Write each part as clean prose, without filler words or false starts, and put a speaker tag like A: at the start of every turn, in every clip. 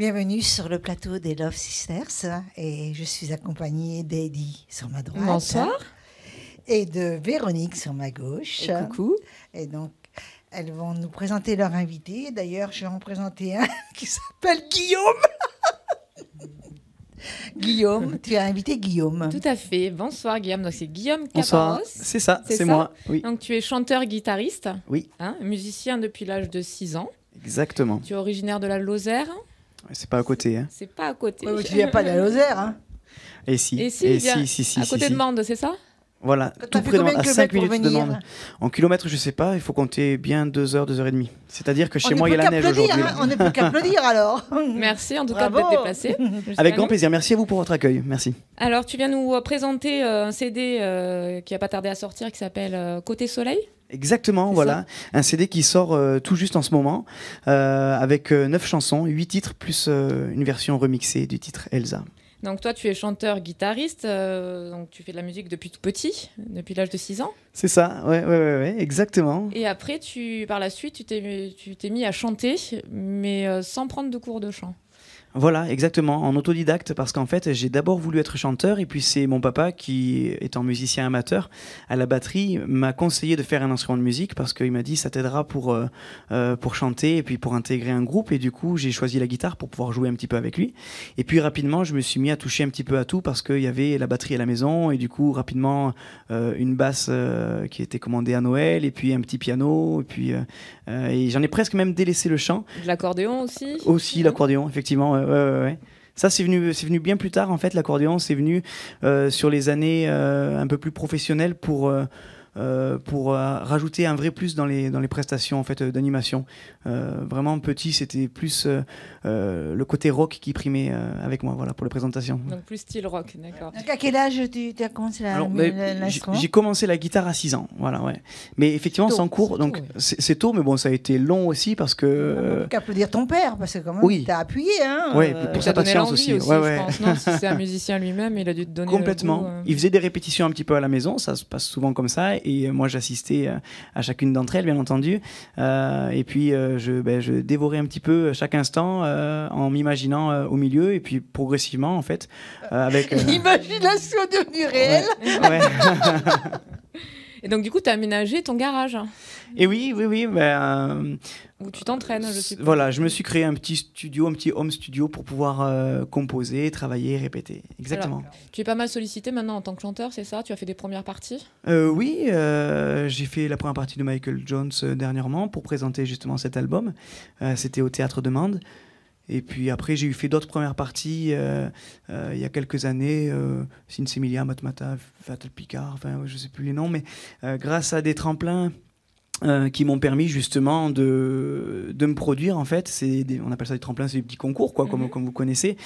A: Bienvenue sur le plateau des Love Sisters et je suis accompagnée d'Eddie sur ma droite.
B: Bonsoir.
A: Et de Véronique sur ma gauche.
B: Et coucou.
A: Et donc, elles vont nous présenter leur invité. D'ailleurs, je vais en présenter un qui s'appelle Guillaume. Guillaume, tu as invité Guillaume.
B: Tout à fait. Bonsoir Guillaume. Donc c'est Guillaume
C: Bonsoir.
B: Caparros.
C: C'est ça, c'est moi. Oui.
B: Donc tu es chanteur-guitariste.
C: Oui.
B: Musicien depuis l'âge de 6 ans.
C: Exactement.
B: Tu es originaire de la Lozère.
C: C'est pas à côté. Hein.
B: C'est pas à côté.
A: Ouais, tu viens pas de la Lozère, hein?
C: Et si.
B: Et si,
C: si,
B: à côté de Mende, c'est ça?
C: Voilà, tout près de Mende, à 5 minutes de Mende. En kilomètres, je sais pas, il faut compter bien 2 heures, 2 heures et demie. C'est-à-dire que chez moi, il y a la neige aujourd'hui.
A: On ne peut qu'applaudir alors.
B: Merci en tout cas d'être déplacé.
C: Avec grand plaisir, merci à vous pour votre accueil, merci.
B: Alors, tu viens nous présenter un CD qui a pas tardé à sortir qui s'appelle Côté Soleil.
C: Exactement, voilà. Un CD qui sort tout juste en ce moment, avec 9 chansons, 8 titres, plus une version remixée du titre Elsa.
B: Donc toi, tu es chanteur-guitariste, donc tu fais de la musique depuis tout petit, depuis l'âge de 6 ans.
C: C'est ça, ouais, exactement.
B: Et après, par la suite, tu t'es mis à chanter, mais sans prendre de cours de chant.
C: Voilà, exactement, en autodidacte, parce qu'en fait, j'ai d'abord voulu être chanteur, et puis c'est mon papa qui, étant musicien amateur à la batterie, m'a conseillé de faire un instrument de musique, parce qu'il m'a dit ça t'aidera pour chanter, et puis pour intégrer un groupe, et du coup, j'ai choisi la guitare pour pouvoir jouer un petit peu avec lui. Et puis rapidement, je me suis mis à toucher un petit peu à tout, parce qu'il y avait la batterie à la maison, et du coup, rapidement, une basse qui était commandée à Noël, et puis un petit piano, et puis et j'en ai presque même délaissé le chant.
B: De l'accordéon aussi.
C: Aussi, l'accordéon, effectivement. Ouais. Ça, c'est venu bien plus tard, en fait. L'accordéon, c'est venu sur les années un peu plus professionnelles pour rajouter un vrai plus dans les prestations en fait, d'animation. Vraiment petit, c'était plus le côté rock qui primait avec moi, voilà, pour les présentations.
B: Donc plus style rock, d'accord.
A: Donc à quel âge tu as commencé l'instrument?
C: J'ai commencé la guitare à 6 ans, voilà, ouais. Mais effectivement, sans cours, donc
B: oui.
C: c'est tôt, mais bon, ça a été long aussi parce que...
A: On peut qu'applaudir ton père, parce que quand même,
C: oui.
A: il t'a appuyé. Hein,
C: oui, pour sa patience aussi.
B: Je pense. Non, si c'est un musicien lui-même, il a dû te donner
C: complètement.
B: le goût,
C: Il faisait des répétitions un petit peu à la maison, ça se passe souvent comme ça, et moi j'assistais à chacune d'entre elles, bien entendu. Et puis je dévorais un petit peu chaque instant en m'imaginant au milieu, et puis progressivement, en fait, avec...
A: L'imagination devenue réelle.
C: Ouais.
B: Et donc du coup, tu as aménagé ton garage.
C: Et oui.
B: Où tu t'entraînes, je suppose.
C: Voilà, je me suis créé un petit home studio pour pouvoir composer, travailler, répéter. Exactement.
B: Alors, tu es pas mal sollicité maintenant en tant que chanteur, c'est ça? Tu as fait des premières parties?
C: Oui, j'ai fait la première partie de Michael Jones dernièrement pour présenter justement cet album. C'était au Théâtre de Mende. Et puis après, j'ai fait d'autres premières parties il y a quelques années, Sinsemilia, Matmata, Fatal Picard, enfin je sais plus les noms, mais grâce à des tremplins qui m'ont permis justement de me produire, en fait. On appelle ça des tremplins, c'est des petits concours, quoi, comme vous connaissez.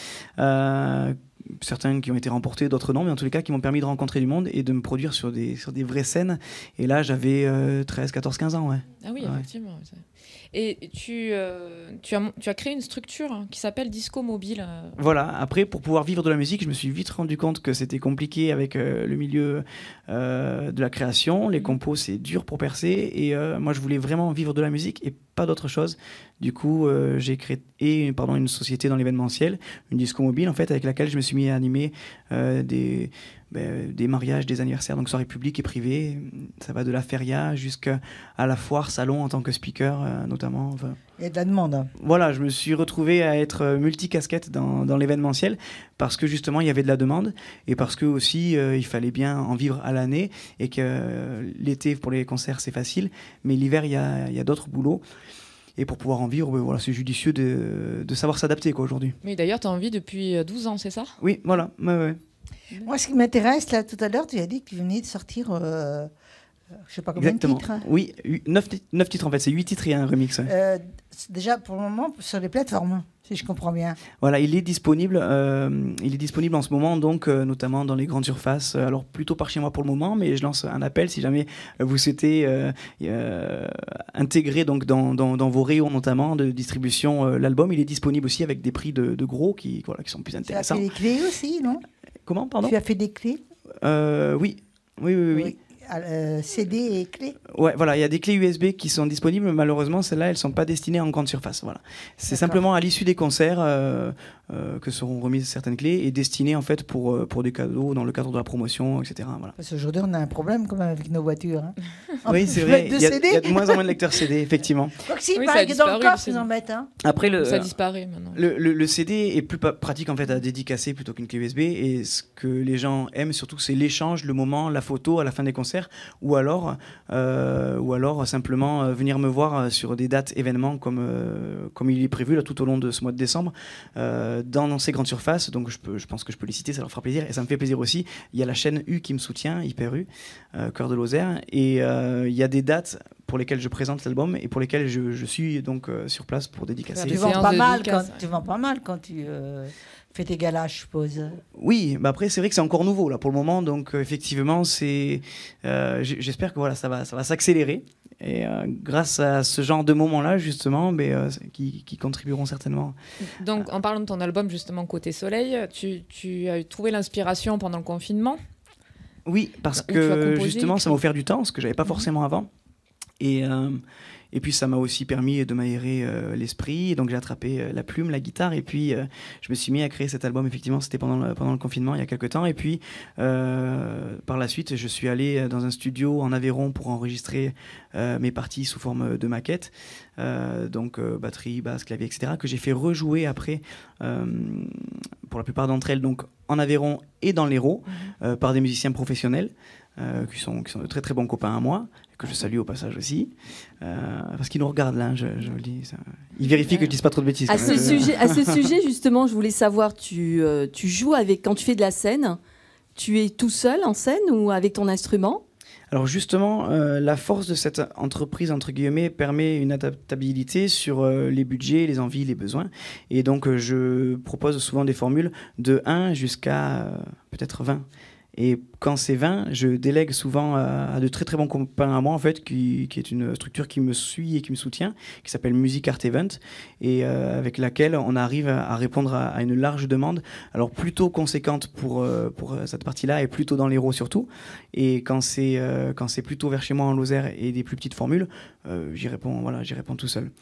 C: Certains qui ont été remportés, d'autres non, mais en tous les cas qui m'ont permis de rencontrer du monde et de me produire sur des vraies scènes. Et là, j'avais 13, 14, 15 ans, ouais.
B: Ah oui, effectivement. Et tu as créé une structure qui s'appelle Disco Mobile.
C: Voilà, après, pour pouvoir vivre de la musique, je me suis vite rendu compte que c'était compliqué avec le milieu de la création. Les compos, c'est dur pour percer. Et moi, je voulais vraiment vivre de la musique et pas d'autre chose. Du coup, j'ai créé une société dans l'événementiel, une Disco Mobile, en fait, avec laquelle je me suis mis à animer des mariages, des anniversaires, donc soirées publiques et privées. Ça va de la feria jusqu'à la foire, salon en tant que speaker, notamment. Enfin,
A: il y a de la demande.
C: Voilà, je me suis retrouvé à être multicasquette dans l'événementiel parce que justement, il y avait de la demande et parce que aussi, il fallait bien en vivre à l'année et que l'été, pour les concerts, c'est facile, mais l'hiver, il y a d'autres boulots. Et pour pouvoir en vivre, voilà, c'est judicieux de savoir s'adapter aujourd'hui.
B: Mais d'ailleurs, tu as envie depuis 12 ans, c'est ça?
C: Oui, voilà. Ouais.
A: Moi, ce qui m'intéresse, là, tout à l'heure, tu as dit que tu venais de sortir, je ne sais pas combien
C: exactement.
A: de titres. Hein.
C: Oui, 9 titres en fait, c'est 8 titres et un remix. Ouais.
A: Déjà, pour le moment, sur les plateformes, si je comprends bien.
C: Voilà, il est disponible en ce moment, donc notamment dans les grandes surfaces. Alors plutôt par chez moi pour le moment, mais je lance un appel si jamais vous souhaitez intégrer donc dans vos rayons notamment de distribution l'album. Il est disponible aussi avec des prix de gros qui sont plus intéressants.
A: Tu as fait des clés aussi, non?
C: Comment, pardon?
A: Tu as fait des clés?
C: Oui.
A: CD et clés.
C: Ouais, voilà, il y a des clés USB qui sont disponibles, mais malheureusement, celles-là, elles ne sont pas destinées en grande surface. Voilà. C'est simplement à l'issue des concerts que seront remises certaines clés et destinées en fait pour des cadeaux dans le cadre de la promotion, etc. Voilà.
A: Parce qu'aujourd'hui, on a un problème quand même avec nos voitures. Hein.
C: Oui, c'est vrai, il y a de moins en moins de lecteurs CD, effectivement.
A: Donc si,
B: Oui,
A: dans
B: ça a
A: le
B: disparu,
A: coffre,
B: le
A: ils en mettent. Hein.
C: Après,
B: Ça disparaît maintenant.
C: le CD est plus pratique en fait à dédicacer plutôt qu'une clé USB, et ce que les gens aiment surtout, c'est l'échange, le moment, la photo à la fin des concerts, ou alors simplement venir me voir sur des dates événements comme il est prévu là, tout au long de ce mois de décembre dans ces grandes surfaces. Donc je pense que je peux les citer, ça leur fera plaisir, et ça me fait plaisir aussi. Il y a la chaîne U qui me soutient, Hyper U, Cœur de Lozère, et il y a des dates pour lesquelles je présente l'album et pour lesquelles je suis donc sur place pour dédicacer.
A: Tu vends pas mal quand tu fais tes galas, je suppose.
C: Oui, bah après c'est vrai que c'est encore nouveau là pour le moment, donc effectivement j'espère que voilà ça va s'accélérer, et grâce à ce genre de moments-là justement, qui contribueront certainement.
B: Donc en parlant de ton album justement Côté Soleil, tu as trouvé l'inspiration pendant le confinement?
C: Oui, parce que justement ça m'a offert du temps, ce que j'avais pas forcément avant. Et puis ça m'a aussi permis de m'aérer l'esprit. Donc j'ai attrapé la plume, la guitare, et puis je me suis mis à créer cet album. Effectivement, c'était pendant le confinement il y a quelques temps. Et puis par la suite, je suis allé dans un studio en Aveyron pour enregistrer mes parties sous forme de maquette. Donc batterie, basse, clavier, etc. que j'ai fait rejouer après pour la plupart d'entre elles donc en Aveyron et dans l'Hérault par des musiciens professionnels. Qui sont de très très bons copains à moi, que je salue au passage aussi, parce qu'ils nous regardent là, je le dis. Ça. Ils vérifient que je dise pas trop de bêtises.
D: À ce sujet, justement, je voulais savoir, tu joues quand tu fais de la scène, tu es tout seul en scène ou avec ton instrument?
C: Alors justement, la force de cette entreprise, entre guillemets, permet une adaptabilité sur les budgets, les envies, les besoins. Et donc je propose souvent des formules de 1 jusqu'à peut-être 20. Et quand c'est 20, je délègue souvent à de très très bons copains à moi, en fait, qui est une structure qui me suit et qui me soutient, qui s'appelle Music Art Event, et avec laquelle on arrive à répondre à une large demande, alors plutôt conséquente pour cette partie-là, et plutôt dans l'Hérault surtout. Et quand c'est plutôt vers chez moi en Lozère et des plus petites formules, j'y réponds tout seul.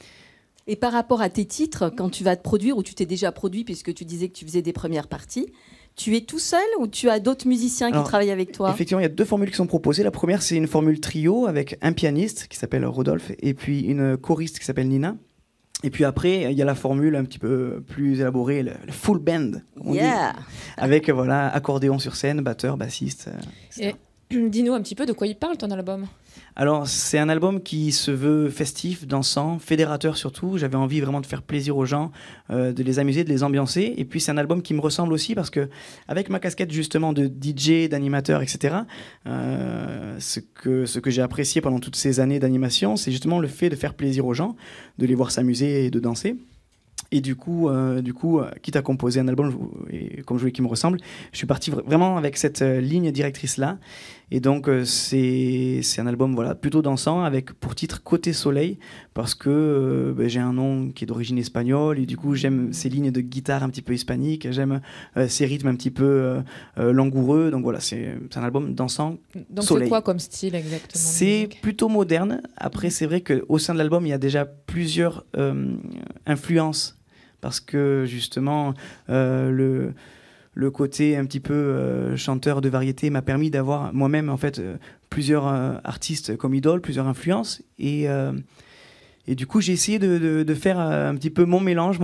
D: Et par rapport à tes titres, quand tu vas te produire, ou tu t'es déjà produit, puisque tu disais que tu faisais des premières parties, tu es tout seul ou tu as d'autres musiciens qui travaillent avec toi?
C: Effectivement, il y a 2 formules qui sont proposées. La première, c'est une formule trio avec un pianiste qui s'appelle Rodolphe et puis une choriste qui s'appelle Nina. Et puis après, il y a la formule un petit peu plus élaborée, le full band, on dit, avec accordéon sur scène, batteur, bassiste, etc.
B: Et dis-nous un petit peu de quoi il parle ton album.
C: Alors, c'est un album qui se veut festif, dansant, fédérateur surtout. J'avais envie vraiment de faire plaisir aux gens, de les amuser, de les ambiancer. Et puis, c'est un album qui me ressemble aussi parce que, avec ma casquette justement de DJ, d'animateur, etc., ce que j'ai apprécié pendant toutes ces années d'animation, c'est justement le fait de faire plaisir aux gens, de les voir s'amuser et de danser. Et du coup, quitte à composer un album comme je voulais qui me ressemble, je suis parti vraiment avec cette ligne directrice-là. Et donc, c'est un album plutôt dansant, avec pour titre Côté Soleil, parce que j'ai un nom qui est d'origine espagnole, et du coup, j'aime ces lignes de guitare un petit peu hispaniques, j'aime ces rythmes un petit peu langoureux. Donc voilà, c'est un album dansant.
B: Donc
C: soleil.
B: C'est quoi comme style exactement?
C: C'est plutôt moderne. Après, c'est vrai qu'au sein de l'album, il y a déjà plusieurs influences, parce que justement, le côté un petit peu chanteur de variété m'a permis d'avoir moi-même en fait plusieurs artistes comme idole, plusieurs influences, et du coup j'ai essayé de faire un petit peu mon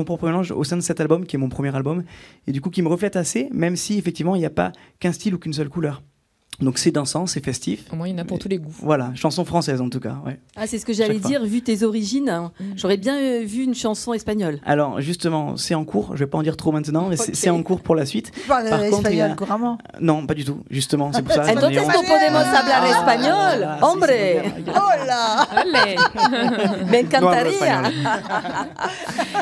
C: propre mélange au sein de cet album qui est mon premier album, et du coup qui me reflète assez, même si effectivement il n'y a pas qu'un style ou qu'une seule couleur. Donc c'est dansant, c'est festif.
B: Au moins il y en a pour tous les goûts.
C: Voilà, chanson française en tout cas. Ouais.
D: Ah, c'est ce que j'allais dire, vu tes origines, j'aurais bien vu une chanson espagnole.
C: Alors justement, c'est en cours, je vais pas en dire trop maintenant, mais c'est en cours pour la suite.
A: Tu parles espagnol couramment?
C: Non, pas du tout, justement, c'est pour ça.
D: Entonces no podemos hablar español, hombre.
A: Hola.
D: Me encantaría.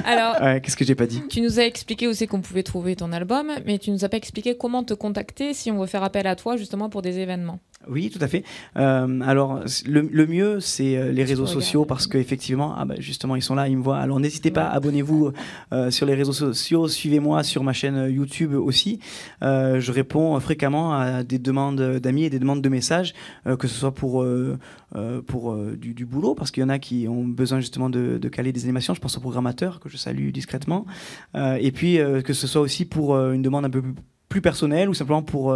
B: Alors,
C: qu'est-ce que j'ai pas dit?
B: Tu nous as expliqué où c'est qu'on pouvait trouver ton album, mais tu nous as pas expliqué comment te contacter si on veut faire appel à toi justement pour des événements?
C: Oui, tout à fait. Alors, le mieux, c'est les réseaux sociaux
B: regardes.
C: parce qu'effectivement, justement, ils sont là, ils me voient. Alors, n'hésitez pas, abonnez-vous sur les réseaux sociaux, suivez-moi sur ma chaîne YouTube aussi. Je réponds fréquemment à des demandes d'amis et des demandes de messages, que ce soit pour du boulot, parce qu'il y en a qui ont besoin justement de caler des animations. Je pense aux programmateurs, que je salue discrètement. Et puis, que ce soit aussi pour une demande un peu plus personnel ou simplement pour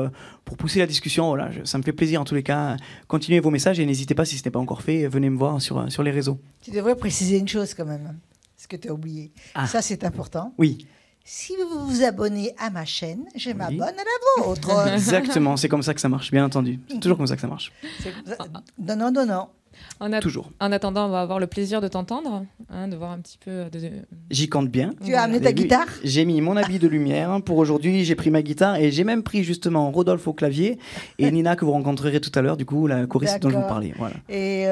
C: pousser la discussion. Voilà, ça me fait plaisir en tous les cas. Continuez vos messages et n'hésitez pas, si ce n'est pas encore fait, venez me voir sur les réseaux.
A: Tu devrais préciser une chose quand même, ce que tu as oublié.
C: Ah.
A: Ça, c'est important.
C: Oui,
A: Si vous vous abonnez à ma chaîne, je m'abonne à la vôtre.
C: exactement, c'est comme ça que ça marche, bien entendu. C'est toujours comme ça que ça marche.
A: C'est comme ça. Donnant, donnant.
C: Toujours.
B: En attendant, on va avoir le plaisir de t'entendre, de voir un petit peu
C: J'y compte bien.
A: Tu as amené ta guitare?
C: J'ai mis mon habit de lumière pour aujourd'hui, j'ai pris ma guitare et j'ai même pris justement Rodolphe au clavier et Nina que vous rencontrerez tout à l'heure, du coup la choriste dont je vous parlais. Voilà.
A: Et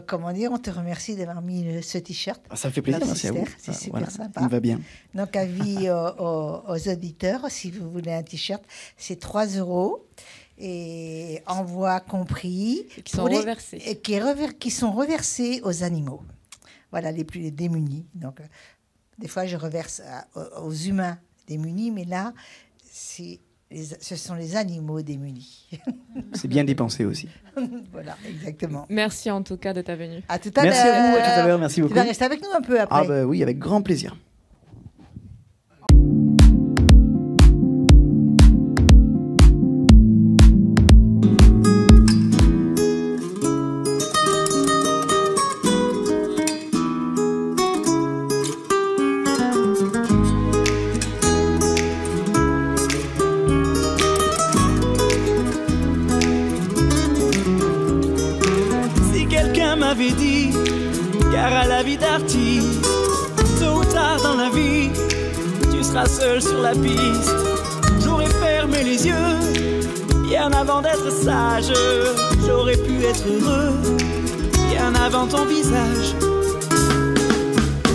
A: comment dire, on te remercie d'avoir mis ce t-shirt.
C: Ça me fait plaisir, merci à vous.
A: C'est super
C: Voilà,
A: sympa.
C: il me va bien.
A: Donc, avis aux auditeurs, si vous voulez un t-shirt, c'est 3 €. Et envoi compris.
B: qui sont
A: pour les-
B: reversés.
A: et qui sont reversés aux animaux. Voilà, les plus démunis. Donc, des fois, je reverse aux humains démunis, mais là, ce sont les animaux démunis.
C: C'est bien dépensé aussi.
A: Voilà, exactement.
B: Merci en tout cas de ta venue.
A: À tout à l'heure.
C: Merci à vous, à tout à l'heure, merci
A: Tu
C: beaucoup.
A: vas rester avec nous un peu après.
C: Ah bah oui, avec grand plaisir. Si quelqu'un m'avait dit, car à la vie d'artiste, tôt ou tard dans la vie, tu seras seul sur la piste, j'aurais fermé les yeux, bien avant d'être sage, j'aurais pu être heureux, bien avant ton visage.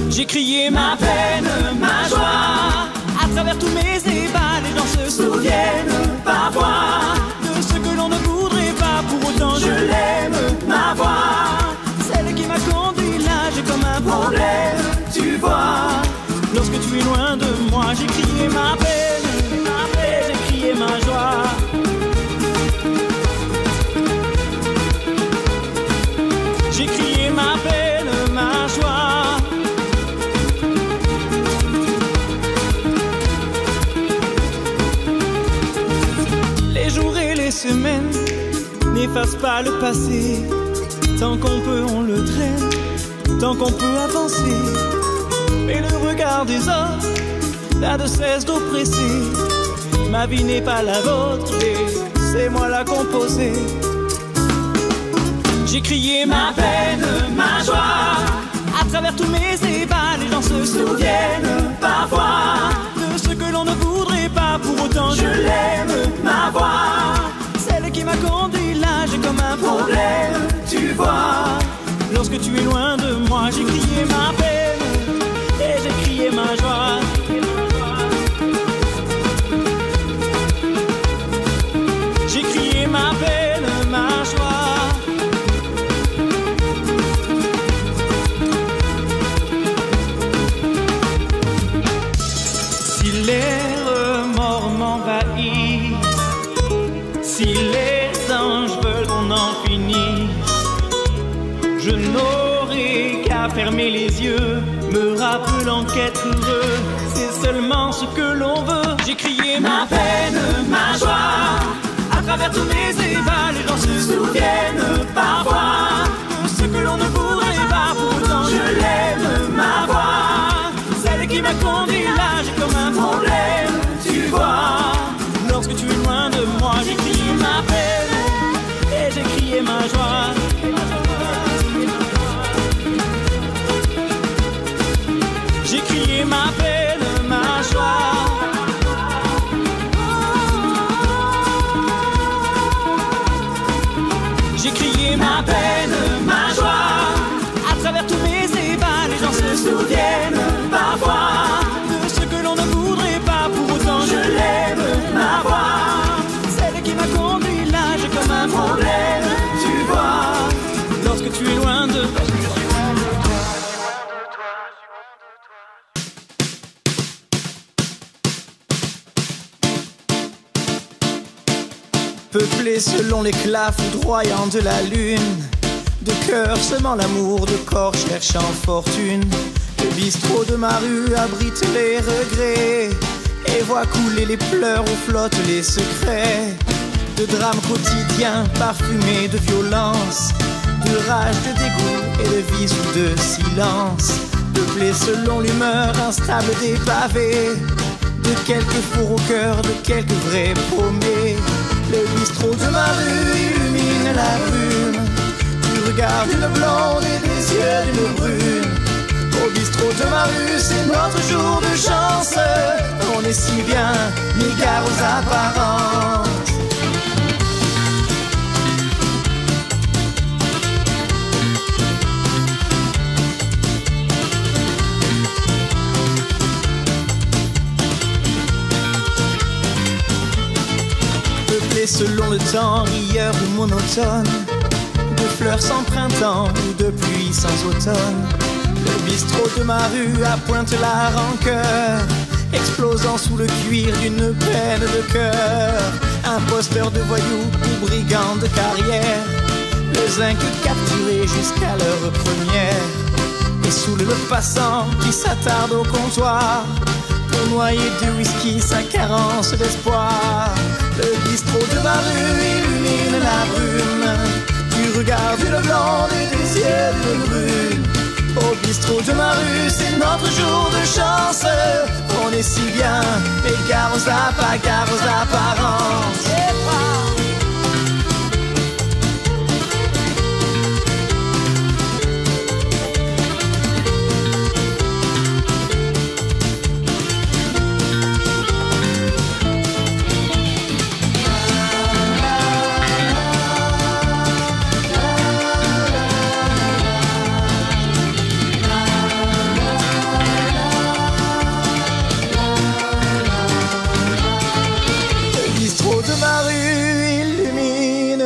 C: J'ai crié ma peine, ma joie, à travers tous mes ébats, les gens se souviennent parfois de ce que l'on ne voudrait pas, pour autant je l'aime, ma voix, celle qui m'a conduit là, j'ai comme un problème, tu vois, lorsque tu es loin de moi, j'ai crié ma peine, et j'ai crié ma joie. J'ai crié ma peine, ma joie. Les jours et les semaines n'effacent pas le passé. Tant qu'on peut, on le traîne. Tant qu'on peut avancer. Mais le regard des autres n'a de cesse d'oppresser. Ma vie n'est pas la vôtre, c'est moi la composer. J'ai crié ma peine, ma joie, à travers tous mes ébats, les gens se souviennent parfois de ce que l'on ne voudrait pas, pour autant je l'aime, ma voix, celle qui m'a conduit là, j'ai comme un problème, tu vois, lorsque tu es loin de moi, j'ai crié ma peine, et j'ai crié ma joie. J'ai crié ma peine, ma joie. Si l'air mort m'envahit, si les anges veulent qu'on en finisse, je n'aurai qu'à fermer les yeux, me rappelant qu'être heureux, c'est seulement ce que l'on veut. J'ai crié ma peine, ma joie, à travers tous mes ébats, les gens se souviennent parfois de ce que l'on ne voudrait pas, pourtant je l'aime, ma voix, celle qui m'a conduit là, j'ai comme un problème, tu vois, lorsque tu es loin de moi, j'ai crié ma peine, et j'ai crié ma joie. J'ai crié ma peine, ma joie. J'ai crié ma peine, ma joie, à travers tous mes ébats, les gens se souviennent parfois de ce que l'on ne voudrait pas, pour autant je l'aime, ma voix, celle qui m'a conduit là, j'ai comme
E: Peuplé selon l'éclat foudroyant de la lune, de cœur semant l'amour, de corps cherchant fortune. Le bistrot de ma rue abrite les regrets et voit couler les pleurs où flottent les secrets. De drames quotidiens parfumés de violence, de rage, de dégoût et de vice ou de silence. Peuplé selon l'humeur instable des pavés, de quelques fours au cœur, de quelques vrais paumés. Le bistrot de ma rue illumine la brume du regard d'une blonde et des yeux d'une brune. Au bistrot de ma rue, c'est notre jour de chance. On est si bien, n'égard aux apparences. Peuplé selon le temps, rieur ou monotone, de fleurs sans printemps ou de pluie sans automne. Le bistrot de ma rue appointe la rancœur, explosant sous le cuir d'une peine de cœur. Imposteur de voyous ou brigands de carrière, le zinc capturé jusqu'à l'heure première, et saoule le passant qui s'attarde au comptoir pour noyer de whisky sa carence d'espoir. Le bistrot de ma rue illumine la brume du regard d'une blonde et des yeux d'une brune. Au bistrot de ma rue, c'est notre jour de chance. On est si bien, égard aux apparences.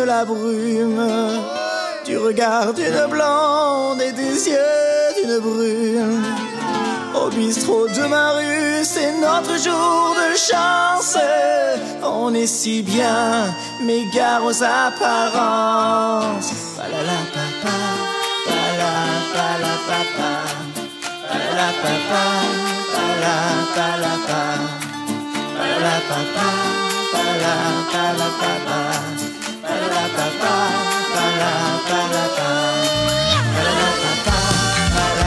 E: La brume du regard d'une blonde et des yeux d'une brune. Au bistrot de ma rue, c'est notre jour de chance. On est si bien, mais gare aux apparences. Palala papa, palala pala papa, palala papa, palala pala papa, palala papa, palala pala papa. Para pa pa, para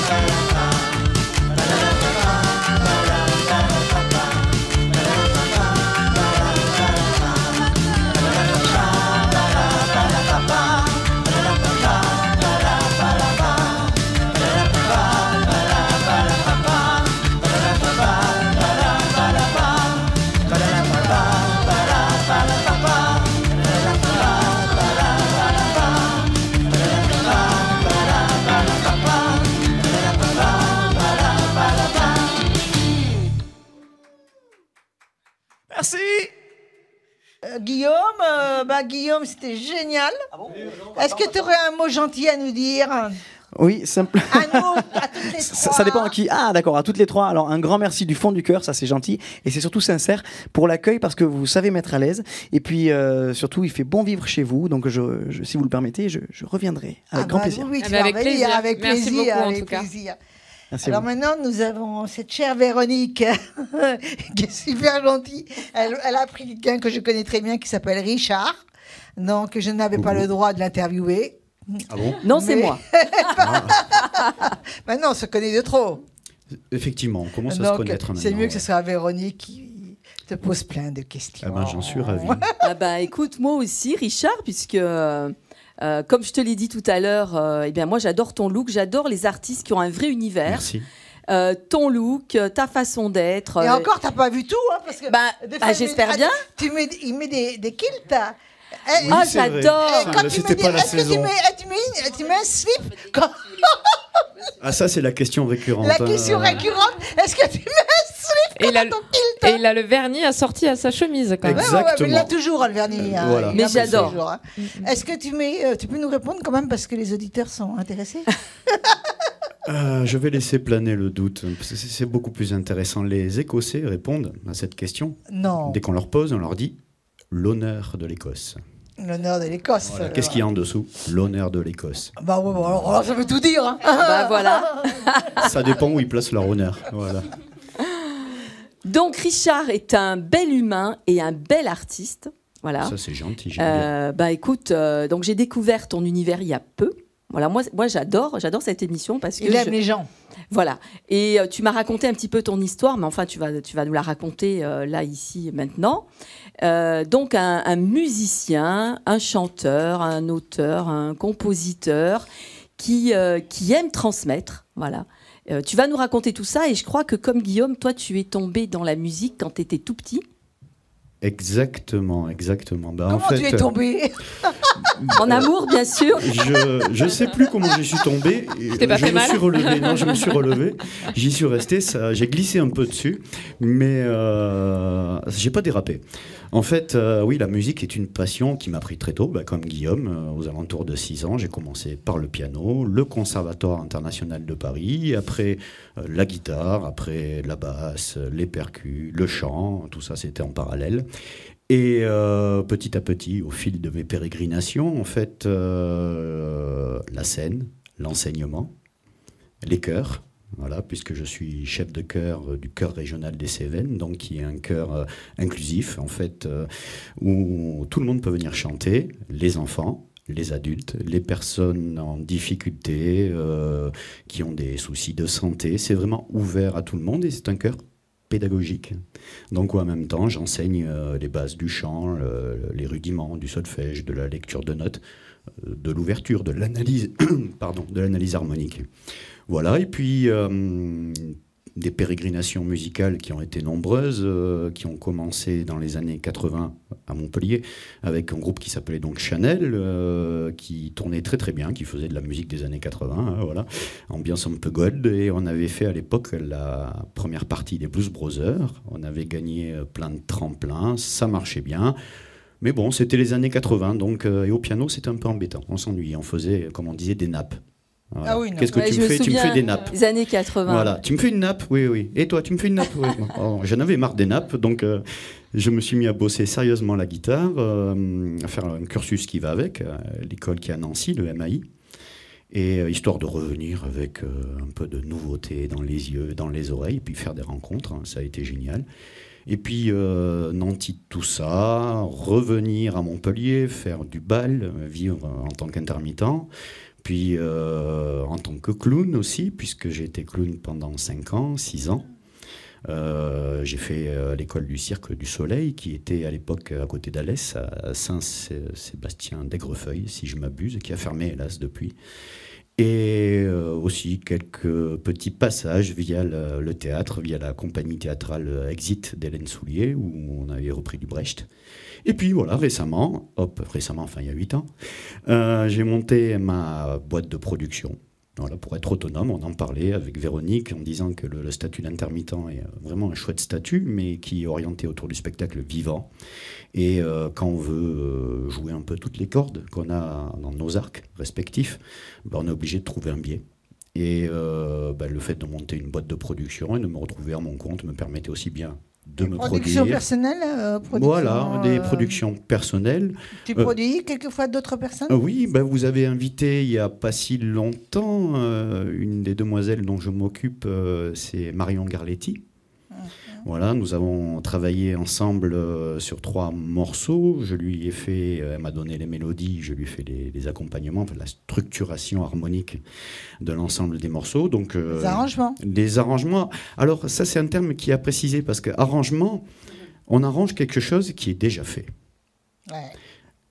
E: para pa, para pa pa, para pa pa, para pa pa, para para pa, para pa pa, para para pa, para pa pa, para para pa, para pa pa, para para pa, para pa pa, para para pa, para pa pa, para para pa. Merci.
A: Guillaume, c'était génial. Est-ce que tu aurais un mot gentil à nous dire?
C: Oui, simple.
A: À nous, à toutes les trois.
C: Ça dépend à qui. Ah, d'accord, à toutes les trois. Alors, un grand merci du fond du cœur, ça c'est gentil. Et c'est surtout sincère pour l'accueil parce que vous savez mettre à l'aise. Et puis, surtout, il fait bon vivre chez vous. Donc, si vous le permettez, je reviendrai avec grand plaisir.
A: Oui,
B: avec plaisir.
A: Avec
B: Merci
A: plaisir,
B: beaucoup, en
A: avec
B: tout cas.
A: plaisir.
C: Merci
A: Alors maintenant, nous avons cette chère Véronique qui est super gentille. Elle a pris quelqu'un que je connais très bien qui s'appelle Richard. Donc, je n'avais pas le droit de l'interviewer.
F: Ah bon?
D: Non, c'est moi.
A: Maintenant, on se connaît de trop.
F: Effectivement, on commence à
A: Donc,
F: se connaître maintenant.
A: c'est mieux que ce soit Véronique qui te pose plein de questions.
F: Ah ben, j'en suis ravi.
D: Ah bah, écoute, moi aussi, Richard, puisque comme je te l'ai dit tout à l'heure, eh bien, moi j'adore ton look, j'adore les artistes qui ont un vrai univers.
F: Merci.
D: Ton look, ta façon d'être.
A: Et encore, t'as pas vu tout, hein, parce que des fois,
D: j'espère bien.
A: Il met des kilts.
F: Oui,
D: Ah,
F: c'est vrai.
D: j'adore.
A: Quand
F: Là,
A: tu
F: c'était
A: mets
F: pas la
A: est-ce que
F: saison.
A: tu mets un slip quand...
F: Ah, ça, c'est la question récurrente.
A: La question récurrente, est-ce que tu mets un slip
B: Et il, a,
A: dans ton kilt?
B: et il a le vernis assorti à sa chemise quand même.
F: Exactement.
A: Mais il a toujours le vernis. Hein,
F: Voilà.
A: il
D: Mais
A: l'a
D: j'adore.
A: toujours, hein. Est-ce que tu peux nous répondre quand même parce que les auditeurs sont intéressés?
F: Je vais laisser planer le doute, parce que c'est beaucoup plus intéressant. Les Écossais répondent à cette question.
A: Non.
F: Dès qu'on leur pose, on leur dit l'honneur de l'Écosse.
A: L'honneur de l'Écosse.
F: Voilà. Qu'est-ce qu'il y a en dessous? L'honneur de l'Écosse.
A: Bah ouais, bon, alors ça veut tout dire. Hein.
D: Bah voilà.
F: Ça dépend où ils placent leur honneur. Voilà.
D: Donc Richard est un bel humain et un bel artiste. Voilà.
F: Ça c'est gentil. J'aime bien.
D: Bah écoute, donc j'ai découvert ton univers il y a peu. Voilà, moi j'adore cette émission parce que
A: Il aime les gens.
D: Voilà. Et tu m'as raconté un petit peu ton histoire, mais enfin tu vas nous la raconter là ici maintenant. Donc un musicien, un chanteur, un auteur, un compositeur qui aime transmettre. Voilà. Tu vas nous raconter tout ça et je crois que comme Guillaume, toi tu es tombé dans la musique quand tu étais tout petit.
F: Exactement. Bah,
A: Comment tu es tombé?
D: En amour, bien sûr.
F: Je ne sais plus comment j'y suis tombé.
B: T'es pas fait mal?
F: Suis relevé. Non, je me suis relevé. J'y suis resté. J'ai glissé un peu dessus, mais j'ai pas dérapé. En fait, oui, la musique est une passion qui m'a pris très tôt, comme Guillaume, aux alentours de 6 ans. J'ai commencé par le piano, le Conservatoire international de Paris, après la guitare, après la basse, les percus, le chant, tout ça c'était en parallèle. Et petit à petit, au fil de mes pérégrinations, en fait, la scène, l'enseignement, les chœurs, voilà, puisque je suis chef de chœur du chœur régional des Cévennes, donc qui est un chœur inclusif, en fait, où tout le monde peut venir chanter, les enfants, les adultes, les personnes en difficulté, qui ont des soucis de santé. C'est vraiment ouvert à tout le monde et c'est un chœur pédagogique. Donc en même temps, j'enseigne les bases du chant, les rudiments, du solfège, de la lecture de notes, de l'ouverture, de l'analyse, de l'analyse harmonique. Voilà, et puis des pérégrinations musicales qui ont été nombreuses, qui ont commencé dans les années 80 à Montpellier, avec un groupe qui s'appelait donc Chanel, qui tournait très très bien, qui faisait de la musique des années 80, voilà, ambiance un peu gold, et on avait fait à l'époque la première partie des Blues Brothers, on avait gagné plein de tremplins, ça marchait bien. Mais bon, c'était les années 80, donc, et au piano c'était un peu embêtant, on s'ennuyait, on faisait, comme on disait, des nappes. Voilà.
A: Ah oui,
F: qu'est-ce que tu me fais? Tu me fais des nappes.
D: Les années 80.
F: Voilà, tu me fais une nappe, oui. Et toi, tu me fais une nappe, oui. Oh, j'en avais marre des nappes, donc je me suis mis à bosser sérieusement la guitare, à faire un cursus qui va avec, l'école qui est à Nancy, le MAI, et histoire de revenir avec un peu de nouveauté dans les yeux, dans les oreilles, puis faire des rencontres, hein, ça a été génial. Et puis, nanti tout ça, revenir à Montpellier, faire du bal, vivre en tant qu'intermittent. Puis en tant que clown aussi, puisque j'ai été clown pendant 5 ans, 6 ans. J'ai fait l'école du Cirque du Soleil, qui était à l'époque à côté d'Alès, à Saint-Sébastien d'Aigrefeuille, si je m'abuse, qui a fermé hélas depuis. Et aussi quelques petits passages via le théâtre, via la compagnie théâtrale Exit d'Hélène Soulier, où on avait repris du Brecht. Et puis voilà, récemment, enfin il y a 8 ans, j'ai monté ma boîte de production. Voilà, pour être autonome, on en parlait avec Véronique en disant que le statut d'intermittent est vraiment un chouette statut, mais qui est orienté autour du spectacle vivant. Et quand on veut jouer un peu toutes les cordes qu'on a dans nos arcs respectifs, on est obligé de trouver un biais. Et le fait de monter une boîte de production et de me retrouver à mon compte me permettait aussi bien de me
A: production
F: produire.
A: Personnelle,
F: Voilà, des productions personnelles.
A: Tu produis quelquefois d'autres personnes?
F: Oui, vous avez invité il n'y a pas si longtemps une des demoiselles dont je m'occupe, c'est Marion Garletti. Voilà, nous avons travaillé ensemble sur 3 morceaux. Je lui ai fait, elle m'a donné les mélodies, je lui ai fait les accompagnements, enfin, la structuration harmonique de l'ensemble des morceaux. Donc,
A: les arrangements.
F: Les arrangements. Alors ça, c'est un terme qui a précisé parce que arrangement, on arrange quelque chose qui est déjà fait.
A: Ouais.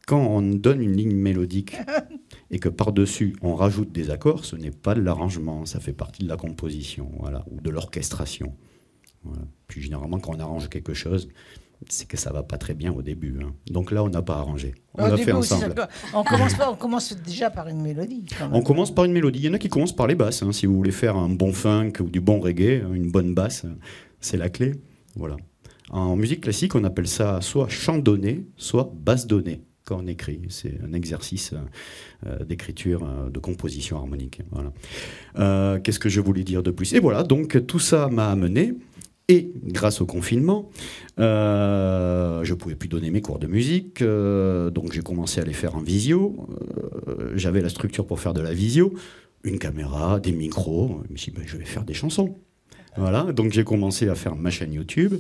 F: Quand on donne une ligne mélodique et que par-dessus on rajoute des accords, ce n'est pas de l'arrangement, ça fait partie de la composition, voilà, ou de l'orchestration. Voilà. Puis généralement, quand on arrange quelque chose, c'est que ça va pas très bien au début. Hein. Donc là, on n'a pas arrangé. On l'a fait ensemble.
A: On commence déjà par une mélodie. Quand même.
F: On commence par une mélodie. Il y en a qui commencent par les basses. Hein. Si vous voulez faire un bon funk ou du bon reggae, une bonne basse, c'est la clé. Voilà. En musique classique, on appelle ça soit chant donné, soit basse donnée. quand on écrit. C'est un exercice d'écriture, de composition harmonique. Voilà. Qu'est-ce que je voulais dire de plus? Et voilà, donc tout ça m'a amené. Et grâce au confinement, je ne pouvais plus donner mes cours de musique, donc j'ai commencé à les faire en visio. J'avais la structure pour faire de la visio, une caméra, des micros. Je me suis dit, je vais faire des chansons. Voilà, donc j'ai commencé à faire ma chaîne YouTube.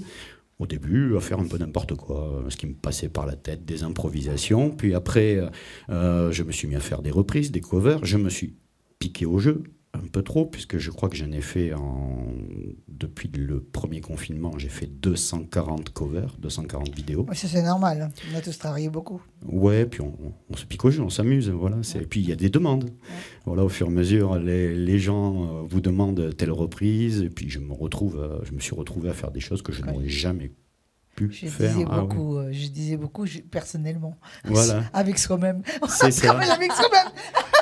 F: Au début, à faire un peu n'importe quoi, ce qui me passait par la tête, des improvisations. Puis après, je me suis mis à faire des reprises, des covers. Je me suis piqué au jeu. Un peu trop, puisque je crois que j'en ai fait, depuis le premier confinement, j'ai fait 240 covers, 240 vidéos.
A: Oui, ça c'est normal, on a tous travaillé beaucoup.
F: Ouais, puis on se pique au jeu, on s'amuse, voilà. Et puis il y a des demandes. Ouais. Voilà, au fur et à mesure, les gens vous demandent telle reprise, et puis je me suis retrouvé à faire des choses que je n'aurais jamais pu faire.
A: Je disais beaucoup personnellement,
F: voilà.
A: Avec soi-même.
F: C'est ça.
A: Avec soi-même.